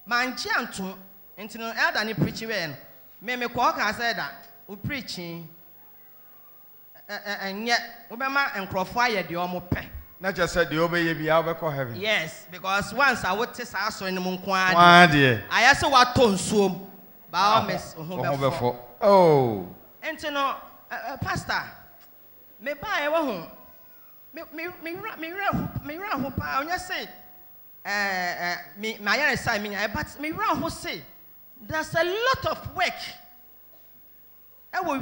manji anto enti no elder ni preach we no me ko ka say that o preaching enye wo be ma enkrofo aye de o mo pe
na just said the obey be how be call heaven.
Yes, because once I would test our in the Munquan. I also want to swim. Miss
Oh,
and to know, Pastor, me buy a home. Me run who pound, you say, my side, but me run who say, there's a lot of work.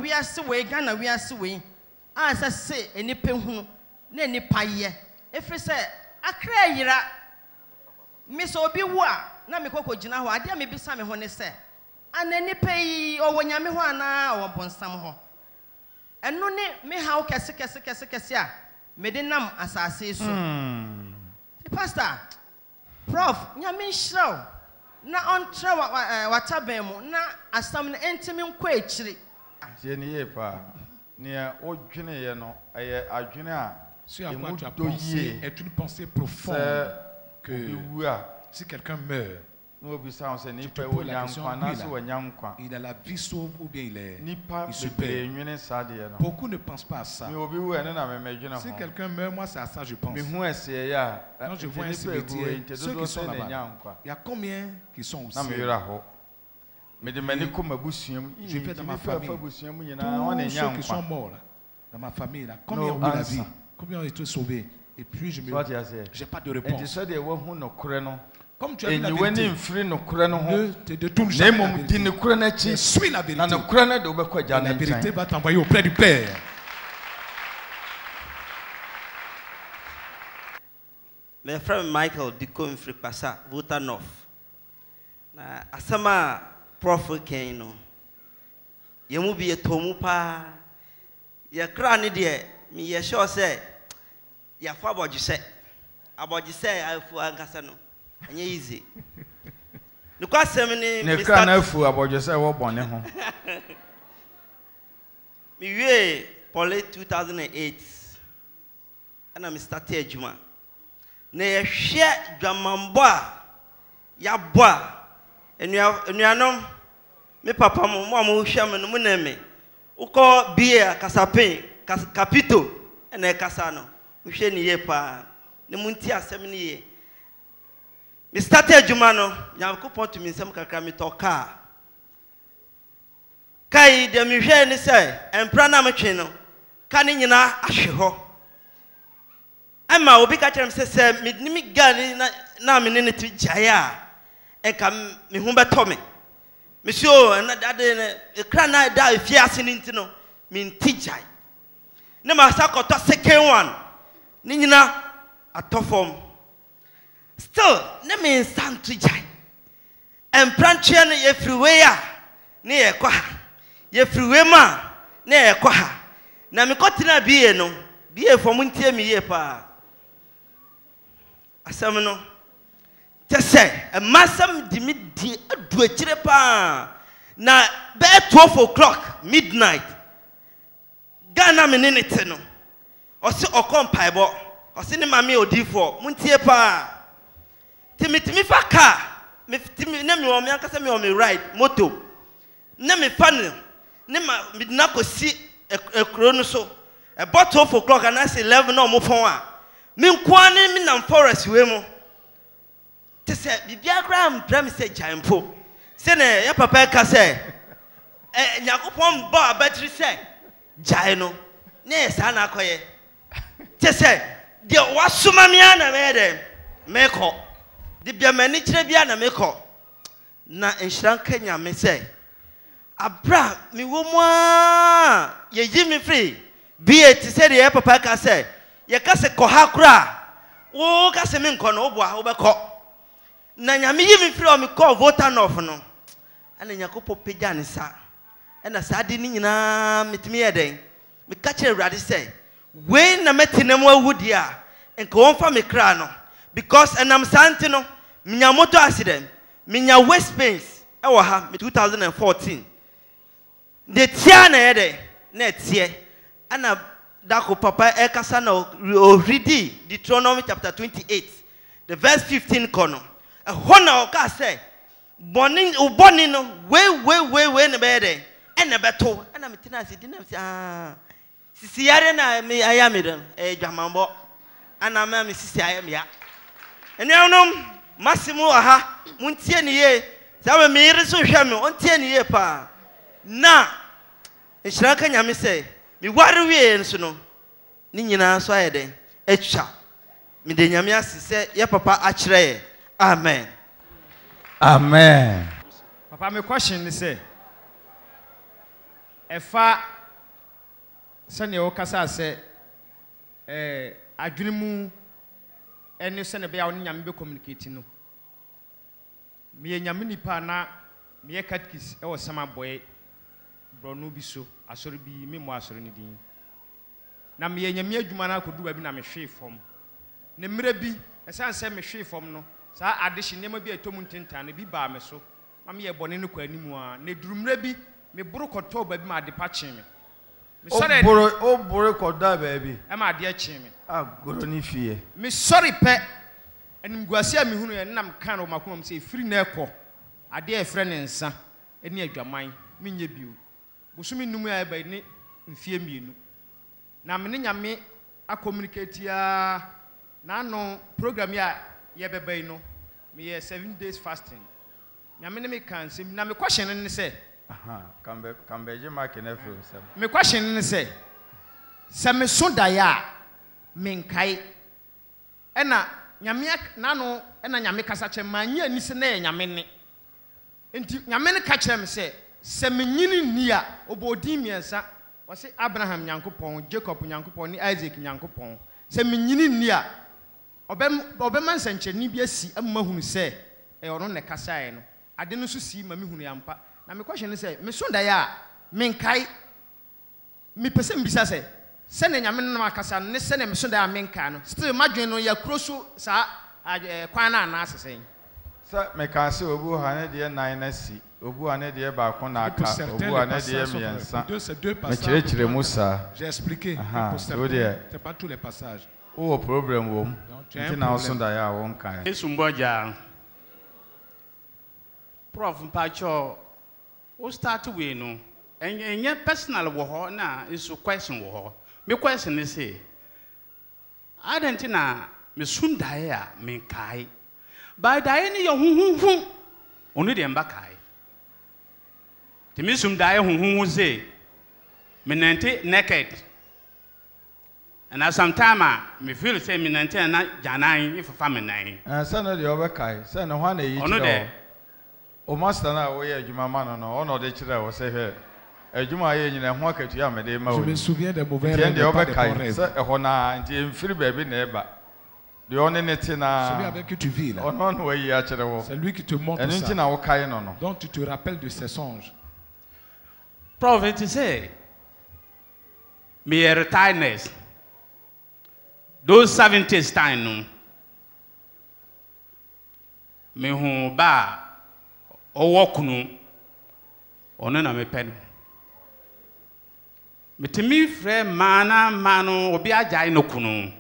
We are sway, Ghana, we are sway. As I say, any pen, any pie. If we say, I cry, yira, Miss Obi Wa, Namiko Jina, I dare me be some when they say, and any pay or when Yamiwana or Bonsamo. And no me how Cassia, Medinam as I say so. The pastor, Prof, Yamin show, na on travel, watabemo, na as some intimate quaitry.
Jenny, near old Junior, no, a junior.
Ce à quoi tu as pensé est une pensée profonde que si quelqu'un meurt, Il a la vie sauve ou bien il se perd. Beaucoup ne pensent pas à ça. Si quelqu'un meurt, moi c'est à ça je pense. Quand je vois un cimetière, ceux qui sont là-bas, il y a combien qui sont aussi? Je vais dans ma famille. Tous ceux qui sont morts là, dans ma famille là, combien ont eu la vie? Combien ont été sauvés? Et puis je n'ai pas de réponse. Comme tu as dit la vérité, ne te détourne jamais de la vérité. Suis la vérité. La vérité va t'envoyer auprès du Père.
Mes frères Michael Diko Mfripasa, Votanov. Asama prof Keno. Yemu bi etomu pa. Ya krani de mi ye sure say ya fa abojise. Abojise afu ankasa no. Anya easy. Nukwa semini
ne kra na afu abojise wo bone ho.
Mi wie Poly 2008. Ana mi start adwuma. Na ye hwe dwamambo a ya bo a enuanom me papa mo hwe me no mo na me. Uko bia kasapen kapito na kasa no. Hwe ni ye pa. Ne munti asem ni ye. Me started Jumano, Yankupon to me some kakramitoka. Kai de Muje ni say, and Prana Machino, Canina Ashiho. Emma will be catching him, say, Midnimi Gani na minute Jaya, and come Mihumba Tommy. Monsieur, and that the crana die fiasin intino, mean tijai. Nema Sako to second one, Nina a tofom. Still, let me stand to jai. And Pranchian ye freewaya near Quaha. Ye freewayma near Quaha. Namicotina be no, be a for Muntia me ye pa. A samano. Just say, a massam dimidi do a chirepa. Na bear 12 o'clock, midnight. Ghana miniteno. Or so or come piebo. Or cinema me or D4. Muntia pa. Timmy fa car, me name you me akasa me on me ride moto. Na me fan, na me na ko si e kro so. About 12 o'clock and I say 11 no mo fon a. Me nkwane me na forest we mo. Te se bibia gram pram se jampo. Se na ya papa ka se Yakopon ba battery se jai no. Na sa na akoye. Te se de wasoma me ana me dem. Me ko the Biamani Trebiana Meko na enshran Kenya me say Abra mi womo ye Jimmy free be it said the papa ka say ye ka se koha kra wo ka se me nko no obo a wo beko na nyame Jimmy free o me call voter no no ana Yakopo pega ne sa na sa de ni nyina metimi ye den me ka che Awurade say we na metinam awudi a enko won fa me kra no because enam santino minya motor accident minya waist pains ewo ha 2014 de tia na yede na tie ana dako papa e kasa na read Deuteronomy chapter 28 the verse 15 kono e hona o ka say boni no we na be de e na beto ana metina se dinam se sisi yare na me ayame dem e dwamambo ana ma me sisi ayame ya enuanom Massimo aha muntie ne ye sabe me yire so hwa me ontie ne ye pa na enhira ka nyame se me ware wie nso no ni nyina so ayede etwa me de nyame ase se ye papa a kire ye amen
amen.
Papa me question ni se efa sane o kasa se adwenimu ene se ne be ya nyame be communicate no me nyame nipa na me catechist e wo sama boy bronu bi so asori bi me mo asori ni din na me nyame adwuma na akodu ba bi na me hwe fom ne mre bi esan se me hwe fom no sa adehye nema bi atomu ntentan ne bi ba me so ma me ye bone ne kwa animu a ne durumre bi me buru koto ba bi ma de pa chen me
o buru koda ba bi
e ma de a chen me
agoro ni fie
me sorry pe enim guasia mi hunu ye nam kan o makomam say free na ekọ ade e frɛ ne nsa eni adwaman menye bio busumi num ya ba ni mfie mienu na me ne nyame a communicate ya na no program ya ye bebe no me 7 days fasting nyame ne me kan sim na me question ne say
kambe je mark na film sam
me question ne say se me so da ya me nkai ena nyame na no ena nyame kasa che manye ani se na nyame ne enti nyame ne ka kire me say se me nyini ni a obodin miensa wo se Abraham nyankopon Jacob nyankopon ni Isaac nyankopon se me nyini ni a obema nsancheni bi asi amma hunu se e ono ne kasa e no ade no so si ma me hunu yampa na me question say me so da ya me nkai me pese mbisa se ne nyame no makasa ne se ne me so da me nka no still madwen no ya kroso sa kwan na na asesen
sa me ka se obu ha ne de 9 na si obu ha ne de ba ko na aka obu ha ne de miensa me chire musa
j'ai expliqué
pour certains
c'est pas tous les passages
o problem wo nti na so da ya won kan
esumboja prof mpacho o start we no enye personal wo ho na isu question wo ho me question is say adentina me sunda ya me kai by dai ni yo hunhunhun onu de mba kai ti me sunda ya hunhunhun say me nante naked and as sometime me feel say me nante na janan if family nine
say no de obekai say no ho na yi
onu de
o master na wo ye adwuma ma no ono de kire wo say he adwuma ye nyina ho akatu ya me de ma wo
je me souviens des mauvais rêves de
obekai say e ho na nti emfiri ba bi na eba de one ne ti na
celui avec qui tu vis là
ono no yi a kire wo
c'est lui qui te montre ça
nti na wo kai no no
donc tu te rappelles de ces songes
prophet say me retiredness those 70s time no me hu ba owo kunu ono na me pen metimi frɛ mana mano obi agyae no kunu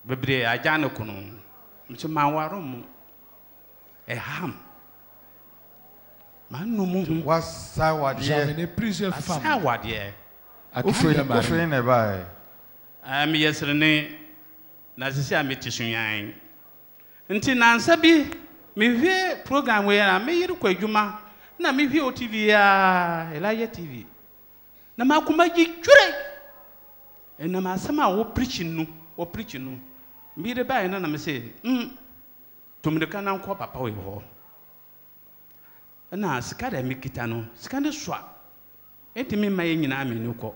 bebre agyae no kunu mche manwaro mu ham manu mu
wasa wade
j'ai amené plusieurs femmes
wasa wade
ofre ne bae
me yesrene na sisi ametisunyan nti nansa bi me hwe program we na me yiri kwadwuma na me hwe OTV ya Elijah TV na makuma gitwere na masama wo preaching no me de bae na me say tumrika na nko papa we ho na sika da me kita no sika ne soa enti me maye nyina me ni ko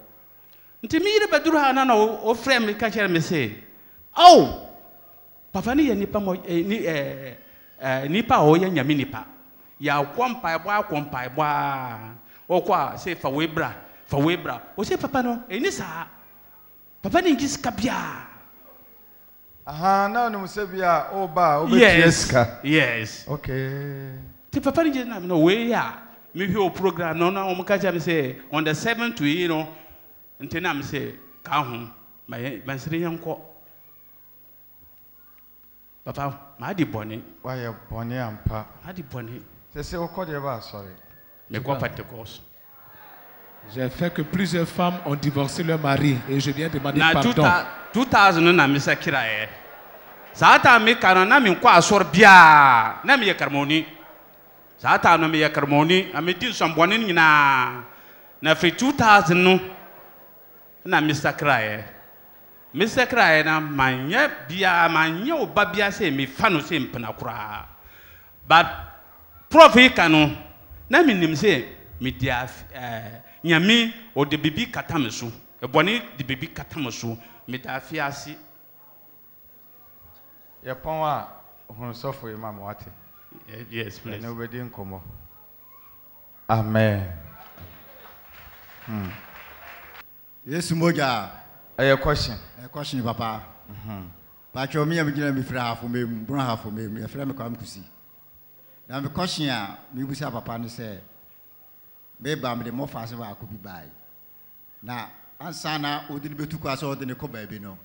nti me yiri baduru ha na o frame me ka chere me say oh papa ni ye nipa mo nipa o ye nyame nipa ya kwampa ebo o kwa say fa webra o say papa no eni sa papa ni ngiska bia
na no se bia o ba o betieska
yes
okay
ti papa ni na no we ya me hwe o program no na o mo ka cha me say on the 7th to you know ntina me say ka ho ma sire yanko papa ma di boni
wa ye boni ampa
ma di boni
c'est au code ba sorry
mais quoi Pentecôte
j'ai fait que plusieurs femmes ont divorcé leur mari et je viens demander pardon
na 2000 na me sakira Sata mi kanana mi kwa asor bia na mi yekarmoni. Sata no mi yekarmoni amedi sombone nyina na free 2000 no na Mr. Kraye. Mr. Kraye na manye bia manye oba bia se mi fa no se mpena kura. But prophet kanu na mi nim se mi dia nyame o de bibi katamesu. Ebone de bibi katamesu mi da fiasi.
Ya pon hun sofo imam wate.
Yes, please.
Nobody nkomo. Amen.
Yes, moja.
A question.
A question, papa. Pacho mi amigina mi fra hafu me mbuna hafu me mi fra me kwa mkusi. Na me question ya mi busa papa ne se be ba me de mo fa se ba ko bi bai. Na ansana odini betu kwa so odini ko ba bi no.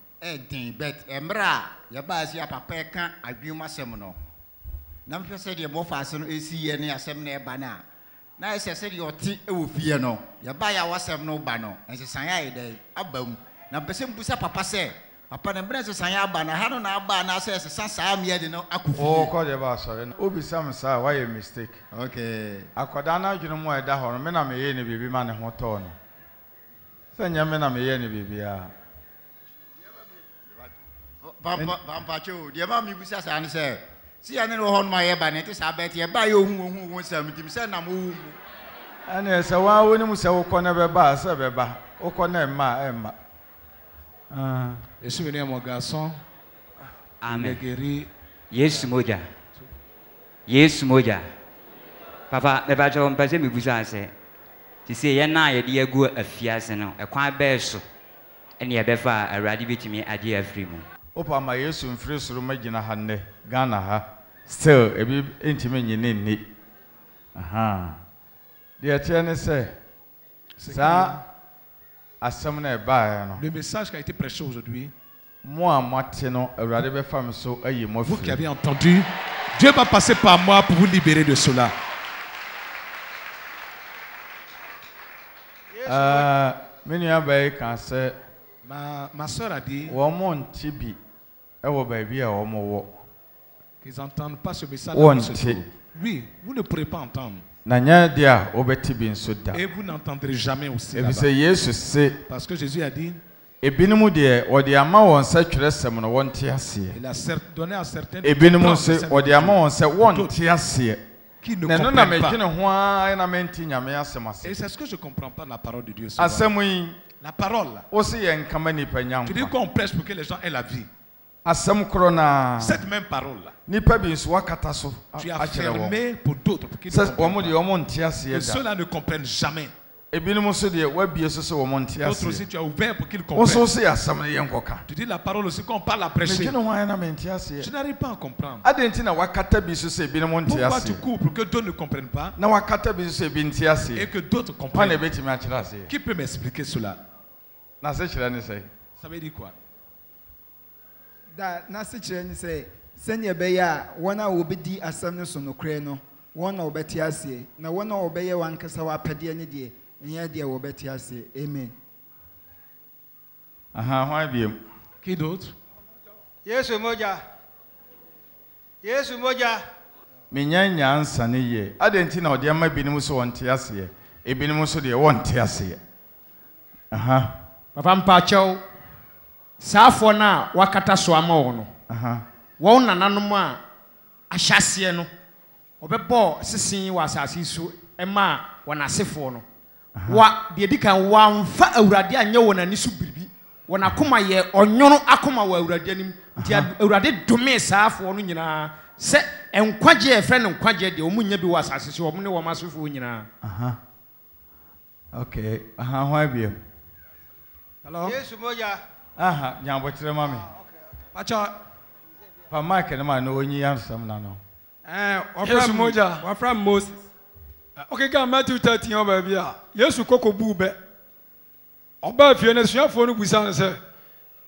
din bet emra ya ba si papa ka adwuma sem no na mhwe se de mo faase no esi ye ne asem na eba na ese se de oti ewo fie no ya ba ya wasem no ba no ensesan ya ide abam na pese mbusa papa se papa na mbere ensesan ya aba na ha no na aba na se ensesan saa me de no akufie
oh ko de ba sorry no obi sam sa why a mistake
okay
akoda na adwunu mo eda ho no me na me ye ne bibi ma ne ho to no se nya me na me ye ne bibi a
Papa Cho, the amount of business answer. See, I know how my ebanet is. I bet you buy your who wants some to send a move.
And yes, a while when you say, O corner bar, Sabeba, O corner ma Emma.
Est-ce que mon garçon?
Amen. Yes, Moja. Yes, Moja. Papa, the battle on Pazemi Buzase. To say, Yana, a dear good a fiasano, a quiet bear so. And ye befa a radibit me a dear free moon.
Opa ma Yesu mfiri soro magina ha ne Ghana ha still ebi entime nyine ni aha de tie ne se sa asem na ba no
le message qui a été prêché aujourd'hui
moi mate no awurade be fam so ayi mo
vous qui avez entendu Dieu va passer par moi pour vous libérer de cela
menu abai kan se
ma sœur a dit qu'ils n'entendent pas ce message. Oui, vous ne pourrez pas entendre. Et vous n'entendrez jamais aussi là-bas. Parce que Jésus a dit il a donné à certains qui ne comprennent pas. Et c'est ce que je ne comprends pas de la parole de Dieu. La parole. Tu dis qu'on prêche pour que les gens aient la vie. Cette même parole-là. Tu as fermé pour d'autres. Pour qu'ils ne comprennent pas. Et ceux-là ne comprennent jamais. D'autres aussi, tu as ouvert pour qu'ils comprennent. Tu dis la parole aussi qu'on parle à prêcher. Je n'arrive pas à comprendre. Pourquoi tu cours pour que d'autres ne comprennent pas et que d'autres comprennent? Qui peut m'expliquer cela? Ça veut dire quoi?
Nasi chireni say senya beya wana obedi asam ne so no kre no wona obeti ase na wona obeye wankasa wa pade ne de nya de obeti ase amen.
Aha biem.
Qui d'autre?
Yesu moja. Yesu moja.
Menyanya ansa ne ye. Adenti na ode ama binim so wonte ase e binim so de wonte ase. Aha.
Papa mpacho Safo na wakata so ama wo no. Wo nananom a ahyase no. Obebo sesin wa asase so ema wonasefo no. Wa de dikan wa mfa awurade anye wonani so biribi. Wonakoma ye onyono akoma wa awurade anim. Ti awurade dome safo no nyina se enkwaje e fre no nkwaje de omunya bi wa asase so omne wo masofo nyina.
Okay. Why be?
Hello. Yesu moja.
Aha, nyambotre mami.
Pacha
pa Mark na ma no onyi ansam na no.
Yesu moja, wa from Moses. Okay, ga Matthew 13 oba bia. Yesu kokobu be. Oba fie na suafo no busa se.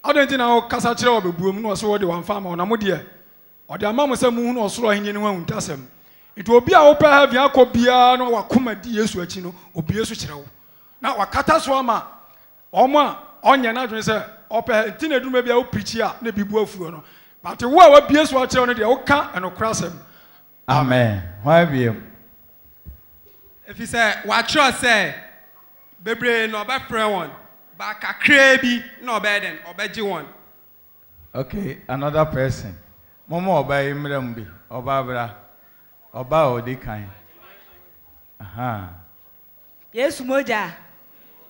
Adenti na o kasa kire obebuom no so wo de wan fama na mo de. O de ama mo se mu hu no osoro ahenye ne hu ntasem. Ito obi a wo pa heaven akobia no wakoma di Yesu achi no, obi Yesu kire wo. Na wakata so ama Oma onya na dwen se ope ntine duma bia wo preach a na bibu afuo no but wo a wa bie so a kire no de wo ka enokrasem.
Amen. Why be?
If you say wa kire say bebre no ba frɛ won ba kakra bi na obeden obeji won.
Okay, another person. Momo oba imram bi oba bra oba odikan. Aha.
Yesu moja.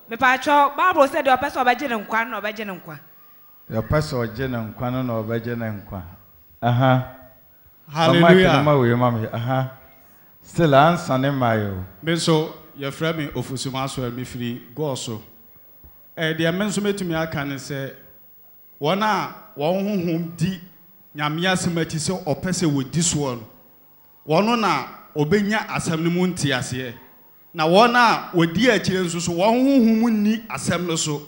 Me pacho Bible said the person obeje ne nkwa na obeje ne nkwa.
The person obeje ne nkwa no na obeje ne nkwa. Aha.
Hallelujah.
Aha. Still answer ne mayo.
Me so your friend me ofusuma so me free go so. De men so metumi aka ne se wona won honhom di nyame asemati se opese wodi so no. Wono na obenya asem ne mu ntiase. Na wona wodi akire nso so won honhom ni asem no so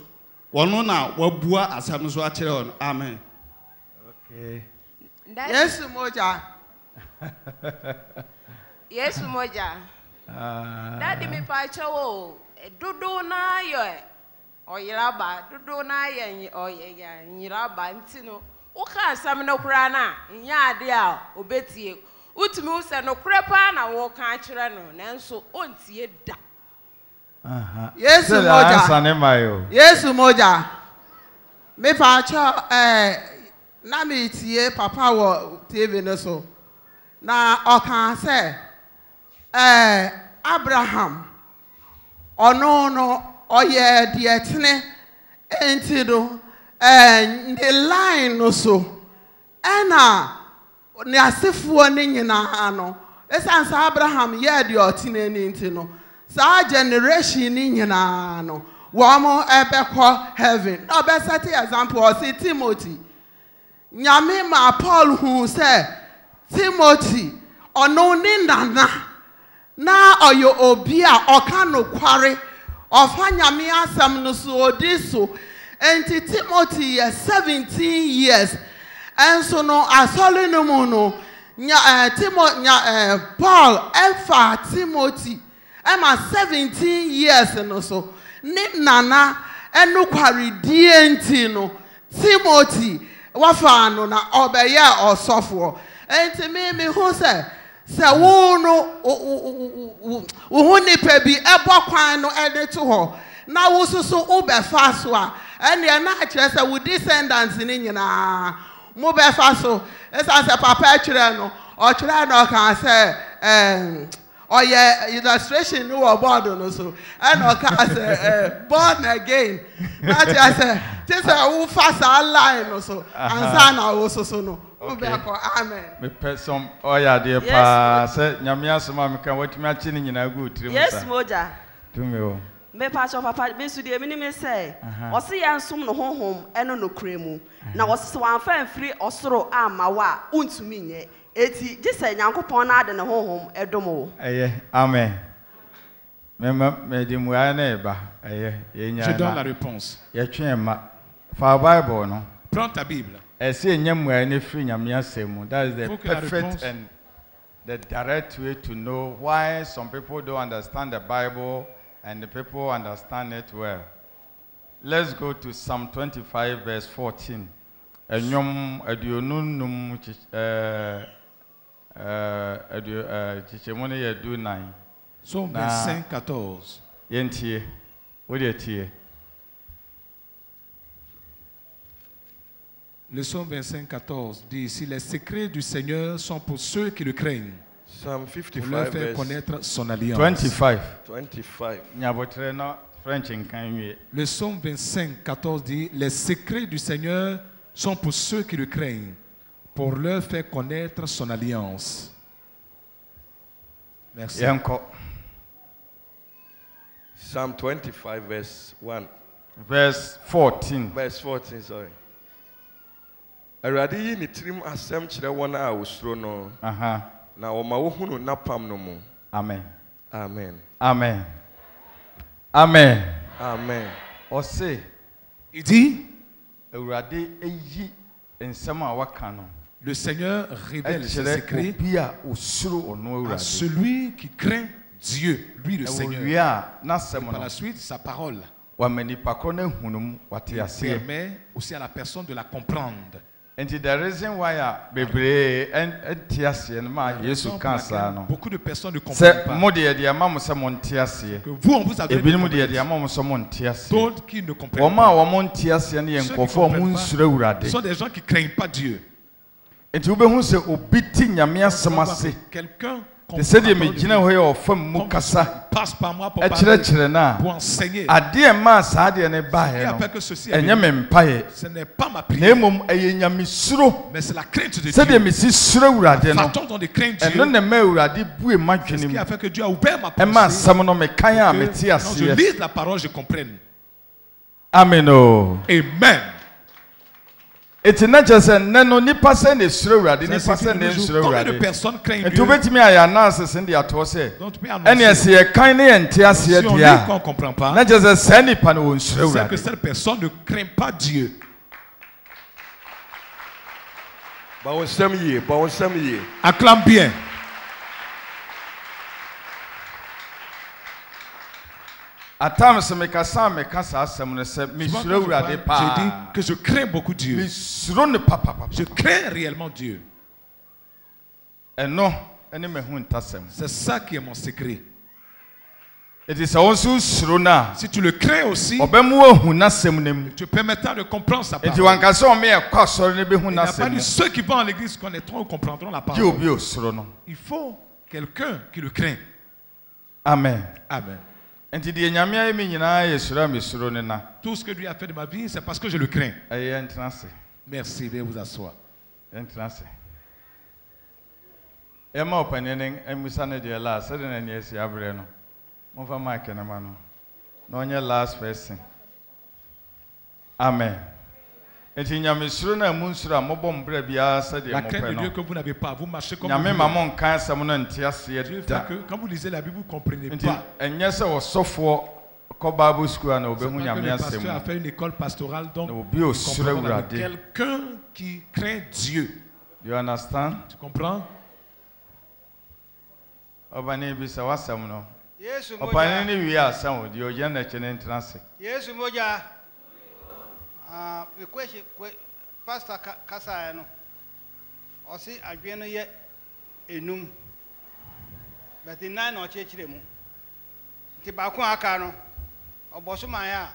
Wono na wabua asam so akire on. Amen.
Okay.
Yes, moja. Yes, moja. Daddy me pacho wo. Dudu na yo. Oyiraba, dudu na ye oyiraba ntino. Uka asam no kura na nya ade a obetie. Utumi wo se no kura pa na wo ka akire no nanso ontie da.
Yes, moja.
Yes, moja. Me pacho na me tie papa wo TV no so. Na okan say Abraham ono oye de etene enti do the line no so ena ne asefuo ne nyina no esansa Abraham ye de otene ni enti no sa generation ni nyina no wo mo ebekọ heaven no be set example o si Timothy nyame ma Paul hu say Timothy ono ni nana na oyo obi a oka no kware ofa nyame asam no so odiso enti Timothy 17 years enso no asole no mu no Paul efa Timothy ema 17 years no so ni nana enu kware die enti no Timothy wafa no na obeye osofo enti me hu say wo no wo nipa bi ebo kwan no ede to ho na wo susu ubefa so a ene na akire say wo descendants ni nyina mo befa so esa say papa akire no o kire no kan say oye illustration no board no so and o kan say born again na I say this wo fast line no so ansa na wo susu no. Okay. Amen.
Me person oya de pa say nyame asoma me kan watumi achi ni nyina go tiri musa.
Yes moja.
Tumi o.
Me pa cho papa me su de me ni me say o se yansom no honhom eno no kremu na o se wan fa mfiri osoro ama wa untumi nye eti gise nyankopon na ade ne honhom edomo.
Amen. Me di mu ya na eba ye nya.
Je donne la réponse.
Ye twen ma fa Bible no.
Prends ta Bible.
That is the perfect and the direct way to know why some people don't understand the Bible and the people understand it well. Let's go to Psalm 25 verse 14. Psalm
25:14.
Yentie. What do you hear?
Le psaume 25:14 dit: Si les secrets du Seigneur sont pour ceux qui le craignent,
Psalm 55,
pour leur faire connaître son alliance.
25.
Le psaume 25:14 dit: Les secrets du Seigneur sont pour ceux qui le craignent, pour leur faire connaître son alliance. Merci.
Psalm 25 verse 1.
Verse 14.
Verse 14, sorry. Awurade yi ne tirim asɛm kyerɛ wɔn a wosuro no. Na wɔma wohunu napam no mu.
Amen.
Amen.
Amen. Amen.
Amen.
Ose.
Il dit,
Awurade eyi nsɛm a waka no.
Le Seigneur révèle ses secrets à celui qui craint Dieu, lui le Seigneur. Et par la suite, sa parole permet aussi à la personne de la comprendre. Beaucoup de personnes ne comprennent pas. Que vous, on vous a donné d'autres qui ne comprennent pas. Ceux qui ne comprennent pas, ce sont des gens qui ne craignent pas Dieu.
Quelqu'un
passe par moi pour parler, pour enseigner. Ce n'est pas ma prière, mais c'est la crainte de Dieu. La façon dont ils craignent Dieu, c'est ce qui a fait que Dieu a ouvert ma pensée. Quand je lis la parole, je comprenne.
Amen.
Amen.
It's not just a no nipa se ne suro urade nipa se ne suro urade.
Combien de personnes craignent Dieu?
Et tu betimi aya analysis ndi ato se. Ene ese ye kan ne ente ase dia.
Si on ne comprend pas.
Na just se nipa no won suro urade.
C'est que cette personne ne craint pas Dieu.
Acclame bien. À times, je dis
que je crains beaucoup Dieu. Je crains réellement Dieu.
C'est
ça qui est mon secret.
Si
tu le crains aussi, tu permettras de comprendre sa parole. Il n'y a pas de ceux qui vont à l'église connaîtront ou comprendront la parole. Il faut quelqu'un qui le craint.
Amen.
Amen. Tout ce que Dieu a fait de ma vie, c'est parce que je le crains. Merci, veuillez vous asseoir.
Last person. Amen. La crainte
de Dieu que vous n'avez pas, vous marchez comme vous voulez. Dieu fait que quand vous lisez la Bible, vous ne comprenez pas. C'est pas que le pasteur a fait une école pastorale, donc quelqu'un qui craint Dieu.
You understand?
Tu comprends?
Yesu moja request pastor kasa no osi adwe no ye enum but nine no chechire mu ti ba ko aka no oboso man ya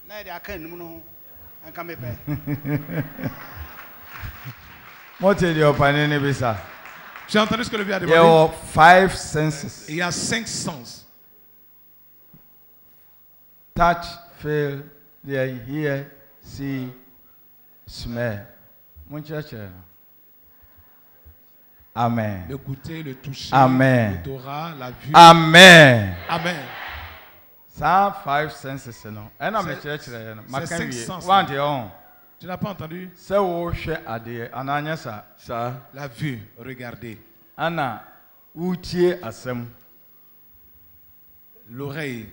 na de aka enum no anka mepe
J'ai entendu ce que le vieux a demandé.
Il y a 5 senses.
Il y a 5 sens.
Touch, feel, hear, see, smell. Amen.
Le goûter, le toucher,
Amen.
l'odorat, la vue.
Amen.
Amen.
Ça 5 senses non.
C'est 5 sens. Tu n'as pas entendu?
Ça.
La vue, regardez.
Anna,
l'oreille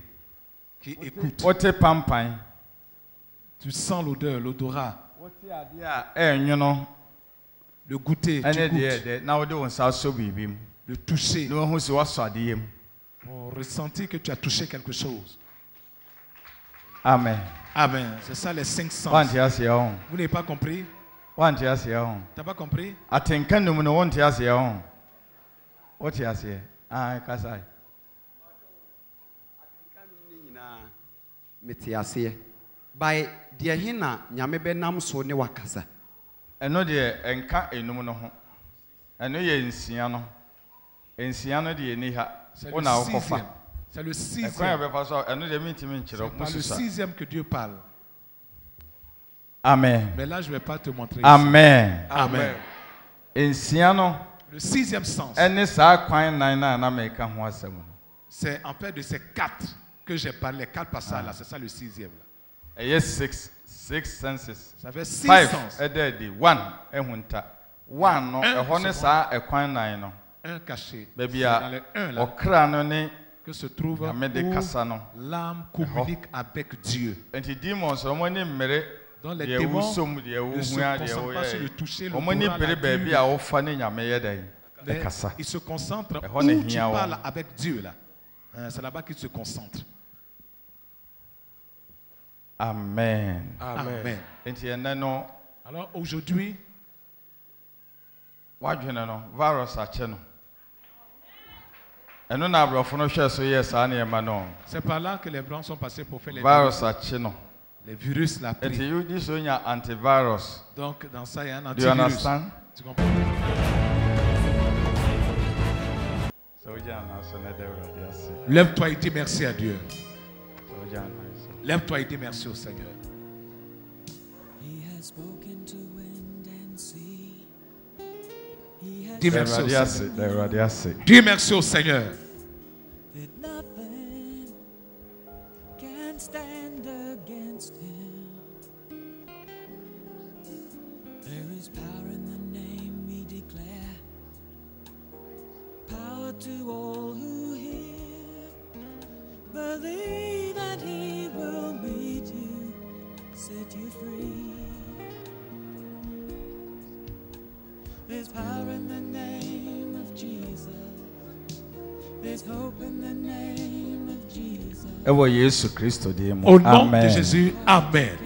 qui écoute. Tu sens l'odeur, l'odorat. Le goûter, tu goûtes. Le toucher. Pour ressentir que tu as touché quelque chose.
Amen.
Amen. C'est ça les 5 sens. Vous n'avez pas compris? Tu n'as pas compris?
By dear Hina, Yamebenam so ne wakasa.
And no dear, and cat a no ho. And no ye in Siano. In Siano de Niha. On our coffin.
C'est le 6e. C'est le 6e que Dieu parle.
Amen.
Mais là, je ne vais pas te montrer.
Amen.
Amen.
Le
6e sens. C'est en fait de ces 4 que j'ai parlé, les 4 passages là. C'est ça le 6e.
Yes, 6 senses.
Ça fait 6 sens. Un caché. Dans le 1 là. Que se trouve l'âme communique avec Dieu. Dans les démons ne se concentrent pas sur le toucher, le mais ils se concentrent où tu parles avec Dieu là. C'est là-bas qu'ils se concentrent.
Amen.
Amen. Alors aujourd'hui, c'est par là que les blancs sont passés pour faire les virus. L'a pris. Donc dans ça il y a un antivirus. Tu comprends? Lève-toi et dis merci à Dieu. Lève-toi et dis merci au Seigneur. Dis merci au Seigneur. Dis merci au Seigneur.
to all who hear. Believe that he will meet you, set you free. There's power in the name of Jesus. There's hope in the name of Jesus.
Ewo Yesu Kristo di mu.
Au nom de Jésus, amen.